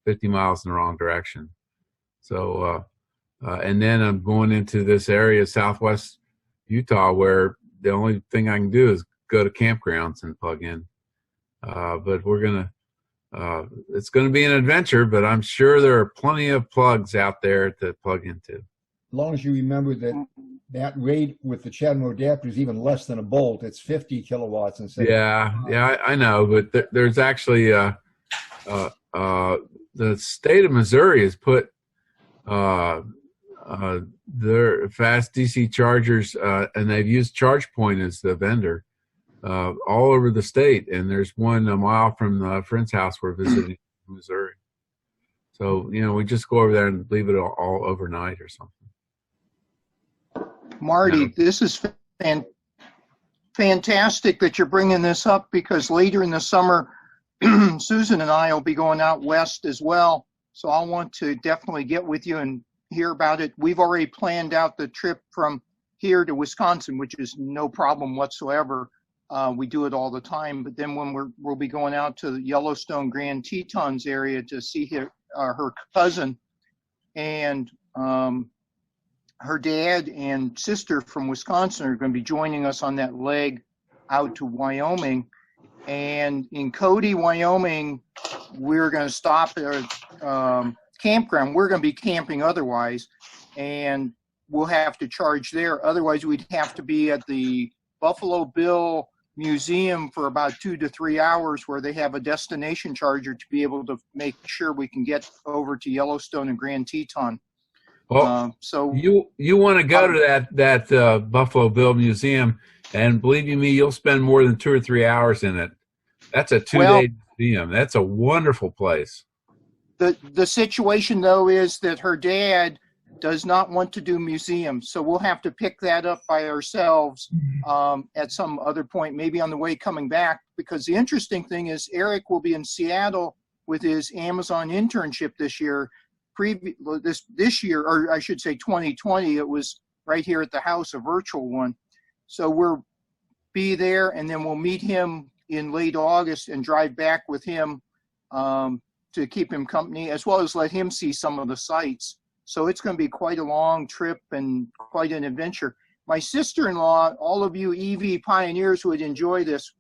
50 miles in the wrong direction. So, and then I'm going into this area, southwest Utah, where the only thing I can do is go to campgrounds and plug in. But it's going to be an adventure, but I'm sure there are plenty of plugs out there to plug into. As long as you remember that rate with the Chatamo adapter is even less than a Bolt. It's 50 kilowatts instead. Yeah, I know, but there's actually the state of Missouri has put their fast DC chargers, and they've used ChargePoint as the vendor all over the state. And there's one a mile from a friend's house we're visiting in Missouri. So we just go over there and leave it all overnight or something. Marty, this is fantastic that you're bringing this up, because later in the summer, Susan and I will be going out west as well. So I want to definitely get with you and hear about it. We've already planned out the trip from here to Wisconsin, which is no problem whatsoever. We do it all the time. But then when we'll be going out to the Yellowstone Grand Tetons area to see her cousin, and her dad and sister from Wisconsin are going to be joining us on that leg out to Wyoming. And in Cody, Wyoming, we're going to stop at a campground. We're going to be camping otherwise, and we'll have to charge there. Otherwise, we'd have to be at the Buffalo Bill Museum for about 2 to 3 hours, where they have a destination charger to be able to make sure we can get over to Yellowstone and Grand Teton. Well, so you want to go to that Buffalo Bill Museum, and believe you me, you'll spend more than 2 or 3 hours in it. That's a 2-day museum. That's a wonderful place. The situation though is that her dad does not want to do museums, so we'll have to pick that up by ourselves at some other point, maybe on the way coming back. Because the interesting thing is Eric will be in Seattle with his Amazon internship this year. This year, or I should say 2020, it was right here at the house, a virtual one. So we'll be there, and then we'll meet him in late August and drive back with him to keep him company, as well as let him see some of the sites. So it's going to be quite a long trip and quite an adventure. My sister-in-law, all of you EV pioneers would enjoy this.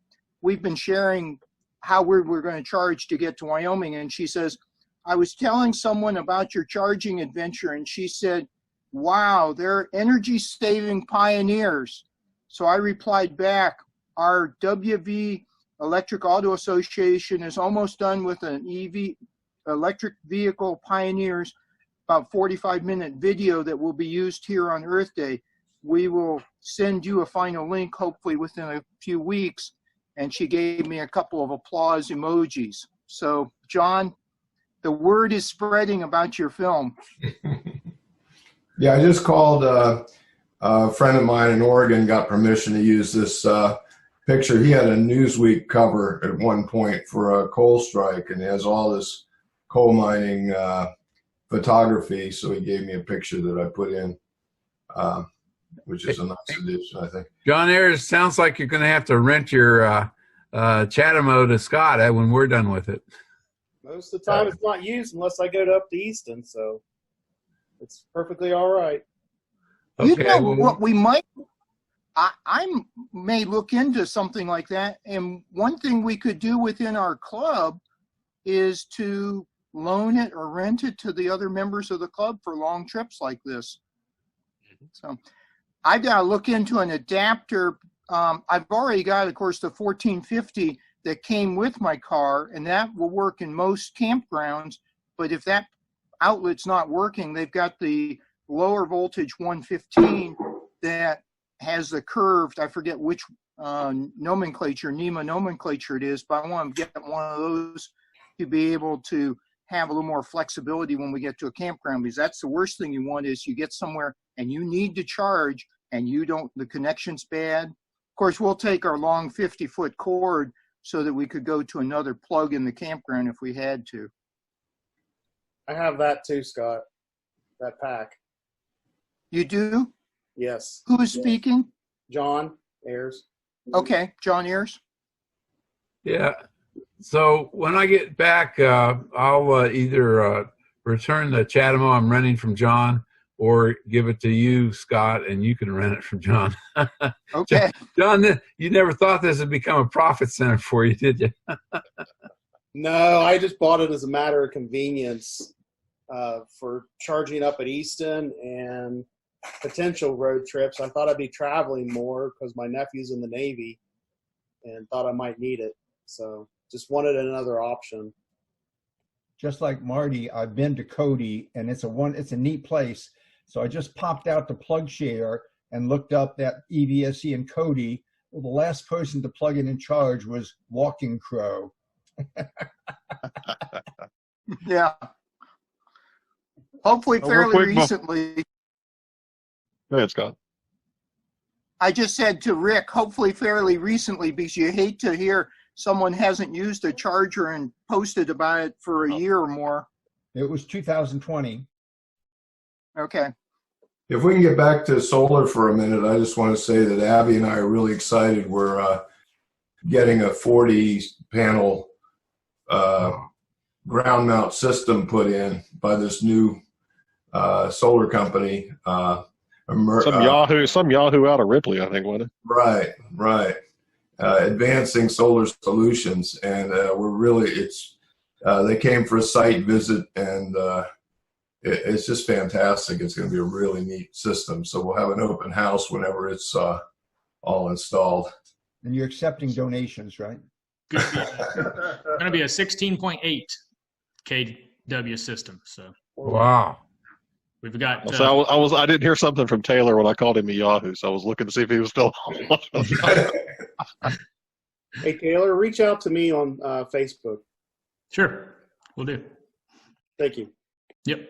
We've been sharing how we're going to charge to get to Wyoming, and she says, I was telling someone about your charging adventure, and she said, wow, they're energy-saving pioneers. So I replied back, our WV Electric Auto Association is almost done with an EV, electric vehicle pioneers, about 45-minute video that will be used here on Earth Day. We will send you a final link, hopefully within a few weeks. And she gave me a couple of applause emojis. So, John, the word is spreading about your film. Yeah, I just called a friend of mine in Oregon, got permission to use this picture. He had a Newsweek cover at one point for a coal strike, and he has all this coal mining photography, so he gave me a picture that I put in, which is a nice addition, I think. John Ayers, sounds like you're going to have to rent your Chatamo to Scott when we're done with it. Most of the time it's not used unless I go up to Easton, so it's perfectly all right. Okay, you know what we might, I may look into something like that. And one thing we could do within our club is to loan it or rent it to the other members of the club for long trips like this. So I've got to look into an adapter. I've already got, of course, the 1450 that came with my car, and that will work in most campgrounds. But if that outlet's not working, they've got the lower voltage 115 that has the curved, I forget which nomenclature, NEMA nomenclature it is, but I want to get one of those to be able to have a little more flexibility when we get to a campground, because that's the worst thing you want is you get somewhere and you need to charge and the connection's bad. Of course, we'll take our long 50-foot cord so that we could go to another plug in the campground if we had to. I have that too, Scott, that pack. You do? Yes. Who is speaking? John Ayers. Okay, John Ayers. Yeah. So when I get back, I'll either return the Chatamo I'm renting from John, or give it to you, Scott, and you can rent it from John. Okay. John, you never thought this would become a profit center for you, did you? No, I just bought it as a matter of convenience for charging up at Easton and potential road trips. I thought I'd be traveling more because my nephew's in the Navy and thought I might need it. So just wanted another option. Just like Marty, I've been to Cody, and it's a neat place. So I just popped out the plug share and looked up that EVSE in Cody. Well, the last person to plug in and charge was Walking Crow. Yeah. Hopefully fairly recently. Go ahead, Scott. I just said to Rick, hopefully fairly recently, because you hate to hear someone hasn't used a charger and posted about it for a year or more. It was 2020. Okay. If we can get back to solar for a minute, I just want to say that Abby and I are really excited. We're getting a 40-panel ground mount system put in by this new solar company. Some Yahoo out of Ripley, I think, wasn't it? Right. Advancing Solar Solutions, and we're really, they came for a site visit, and it's just fantastic. It's going to be a really neat system. So we'll have an open house whenever it's all installed. And you're accepting donations, right? It's going to be a 16.8 kW system. So wow. We've got. So I didn't hear something from Taylor when I called him a Yahoo, so I was looking to see if he was still on. Hey Taylor, reach out to me on Facebook. Sure, we'll do. Thank you. Yep.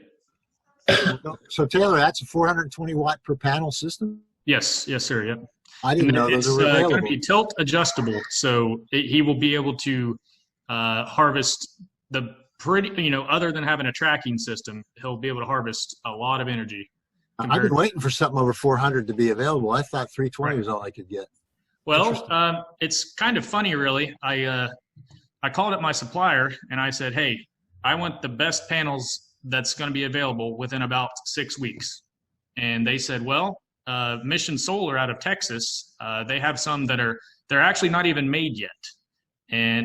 So Taylor, that's a 420 watt per panel system? Yes, sir. Yep. I didn't know those were It's available. going to be tilt adjustable, so he will be able to harvest the pretty, other than having a tracking system, he'll be able to harvest a lot of energy. I've been waiting for something over 400 to be available. I thought 320 was all I could get. Well, it's kind of funny, really. I called up my supplier and I said, hey, I want the best panels that's going to be available within about 6 weeks. And they said, well, Mission Solar out of Texas, they have some that they're actually not even made yet.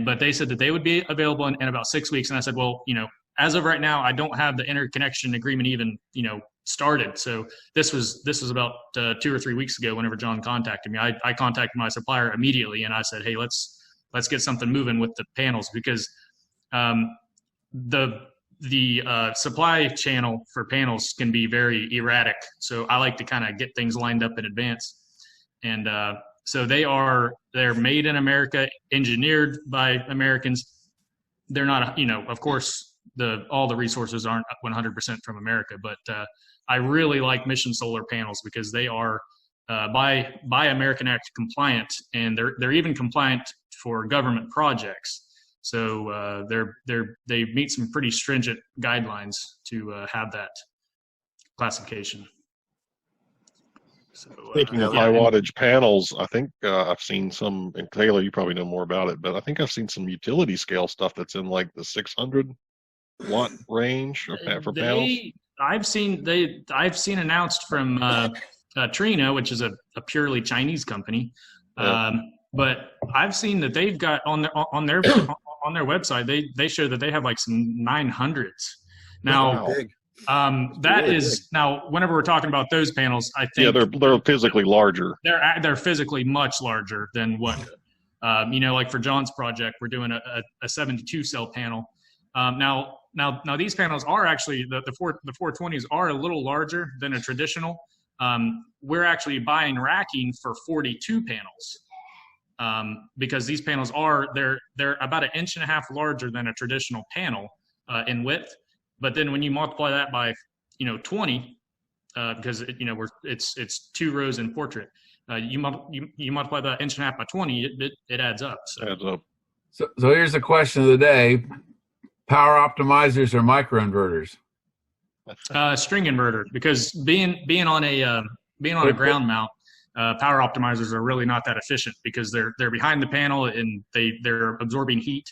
But they said that they would be available in about 6 weeks. And I said, well, as of right now, I don't have the interconnection agreement even, started. So this was about 2 or 3 weeks ago whenever John contacted me. I contacted my supplier immediately and I said, hey, let's get something moving with the panels, because the supply channel for panels can be very erratic. So I like to kind of get things lined up in advance. And so they're made in America, engineered by Americans. They're not, of course, all the resources aren't 100% from America, but I really like Mission Solar panels because they are by American Act compliant, and they're even compliant for government projects. So they meet some pretty stringent guidelines to have that classification. So, speaking of high wattage panels, I think I've seen some, and Taylor, you probably know more about it, but I think I've seen some utility scale stuff that's in like the 600 watt range for panels. I've seen announced from Trina, which is a purely Chinese company. But I've seen that they've got on their website, they show that they have like some 900s. Now, now whenever we're talking about those panels, I think they're physically larger. They're physically much larger than what like for John's project, we're doing a 72 cell panel. Now these panels are actually the 420s are a little larger than a traditional. We're actually buying racking for 42 panels. Because these panels they're about 1.5 inches larger than a traditional panel in width, but then when you multiply that by 20, because it's 2 rows in portrait, you multiply that 1.5 inches by 20, it adds up. So here's the question of the day: power optimizers or microinverters? String inverter, because being on a ground mount. Power optimizers are really not that efficient because they're behind the panel and they're absorbing heat.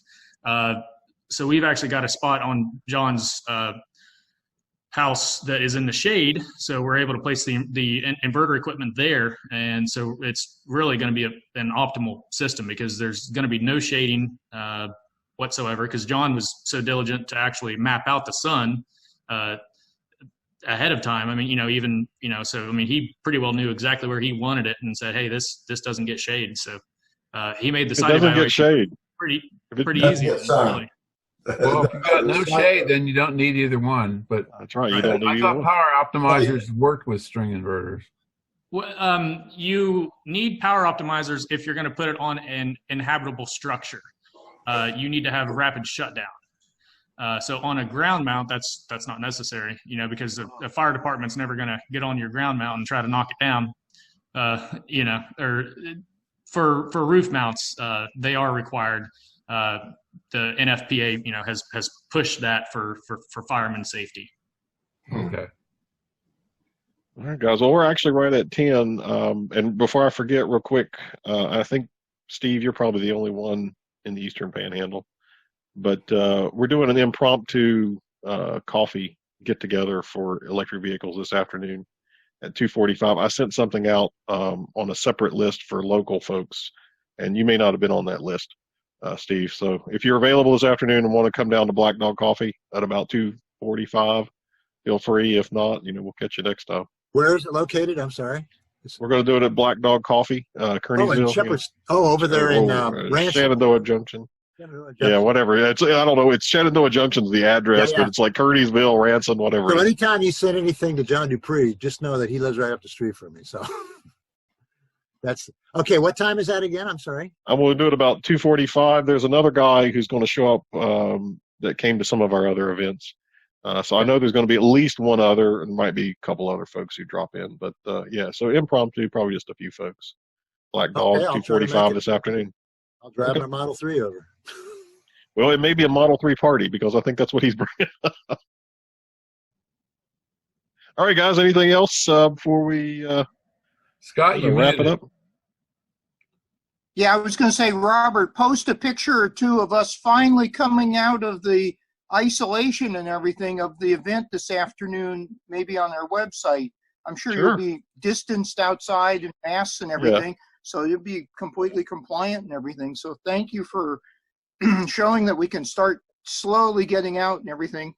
So we've actually got a spot on John's house that is in the shade, so we're able to place the inverter equipment there, and so it's really going to be an optimal system because there's going to be no shading whatsoever. Because John was so diligent to actually map out the sun ahead of time. I mean, so I mean, he pretty well knew exactly where he wanted it and said, "Hey, this doesn't get shade." So he made the site evaluation pretty easy. Really. Well, if you've got no shade, then you don't need either one. But that's right, you don't need I thought power optimizers worked with string inverters. Well, you need power optimizers if you're going to put it on an inhabitable structure. You need to have a rapid shutdown. So on a ground mount, that's not necessary, because the fire department's never going to get on your ground mount and try to knock it down. Or for roof mounts, they are required. The NFPA, has pushed that for fireman safety. Okay. All right, guys. Well, we're actually right at 10. And before I forget, real quick, I think Steve, you're probably the only one in the Eastern Panhandle. But we're doing an impromptu coffee get-together for electric vehicles this afternoon at 2:45. I sent something out on a separate list for local folks, and you may not have been on that list, Steve. So if you're available this afternoon and want to come down to Black Dog Coffee at about 2:45, feel free. If not, we'll catch you next time. Where is it located? I'm sorry. We're going to do it at Black Dog Coffee, Kearneysville. Oh, in Shepherd's. over there in Shenandoah Junction. Yeah, whatever. I don't know. It's Shenandoah Junction's the address, but it's like Kearneysville, Ransom, whatever. So anytime you send anything to John Dupree, just know that he lives right up the street from me. So that's okay. What time is that again? I'm sorry. I'm going to do it about 2:45. There's another guy who's going to show up that came to some of our other events. So I know there's going to be at least one other, and might be a couple other folks who drop in. But yeah, so impromptu, probably just a few folks. Black Dog, Okay, 2:45 this afternoon. I'll drive my Model 3 over. Well, it may be a Model 3 party because I think that's what he's bringing up. All right, guys, anything else before we Scott, you wrap it up? Yeah, I was going to say, Robert, post a picture or two of us finally coming out of the isolation and everything of the event this afternoon, maybe on our website. I'm sure you'll be distanced outside and masks and everything, so you'll be completely compliant and everything. So thank you for showing that we can start slowly getting out and everything.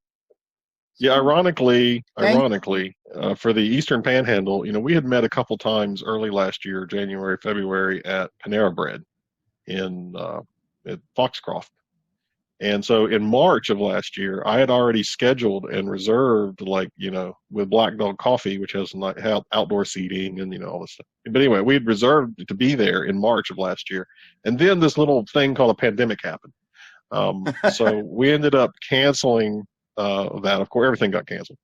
Yeah, ironically, for the Eastern Panhandle, we had met a couple times early last year, January, February, at Panera Bread at Foxcroft. And so in March of last year, I had already scheduled and reserved, with Black Dog Coffee, which has outdoor seating and, all this stuff. But anyway, we had reserved to be there in March of last year. And then this little thing called a pandemic happened. So we ended up canceling that. Of course, everything got canceled.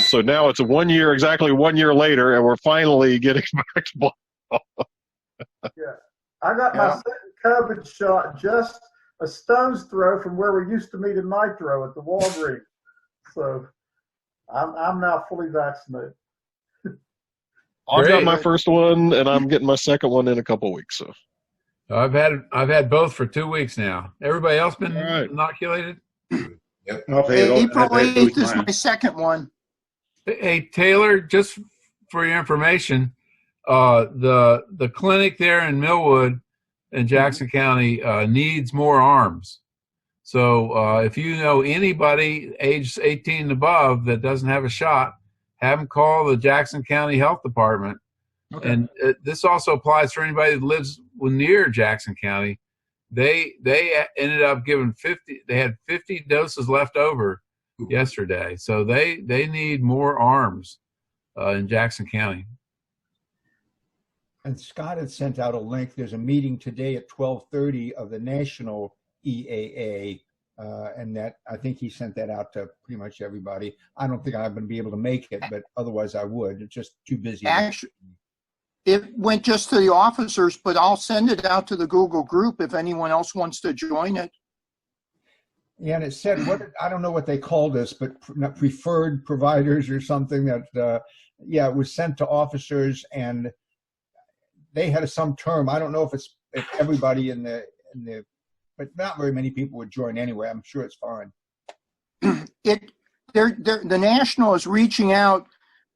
So now it's exactly 1 year later, and we're finally getting back to Black Dog. Yeah. I got my second COVID shot just a stone's throw from where we used to meet in Nitro at the Walgreens. So I'm now fully vaccinated. I've got my first one, and I'm getting my second one in a couple of weeks. So I've had both for 2 weeks now. Everybody else been inoculated? Yep. April 8th is my second one. Hey, Taylor, just for your information, the clinic there in Millwood in Jackson County needs more arms. So if you know anybody age 18 and above that doesn't have a shot, have them call the Jackson County Health Department. Okay. And this also applies for anybody that lives near Jackson County. They ended up giving 50. They had 50 doses left over yesterday. So they need more arms in Jackson County. And Scott had sent out a link. There's a meeting today at 12:30 of the National EAA, and that I think he sent that out to pretty much everybody. I don't think I'm going to be able to make it, but otherwise I would. It's just too busy. Actually, it went just to the officers, but I'll send it out to the Google group if anyone else wants to join it. Yeah, and it said, I don't know what they called us, but preferred providers or something that, it was sent to officers, and they had some term. I don't know if everybody in the, but not very many people would join anyway. I'm sure it's fine. The National is reaching out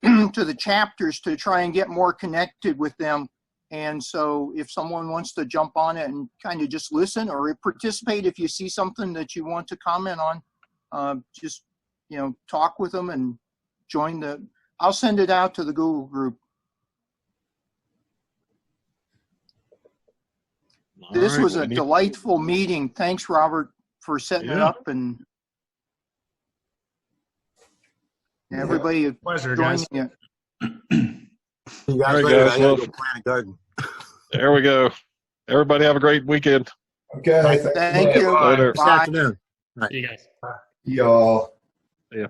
to the chapters to try and get more connected with them. And so if someone wants to jump on it and kind of just listen or participate, if you see something that you want to comment on, just, talk with them and join I'll send it out to the Google group. This was a delightful meeting. Thanks, Robert, for setting it up and everybody pleasure, joining guys. it. You guys later. I gotta go plant a garden. There we go. Everybody have a great weekend. Okay. Thank you. Later. This afternoon. See you guys. Y'all. Yeah.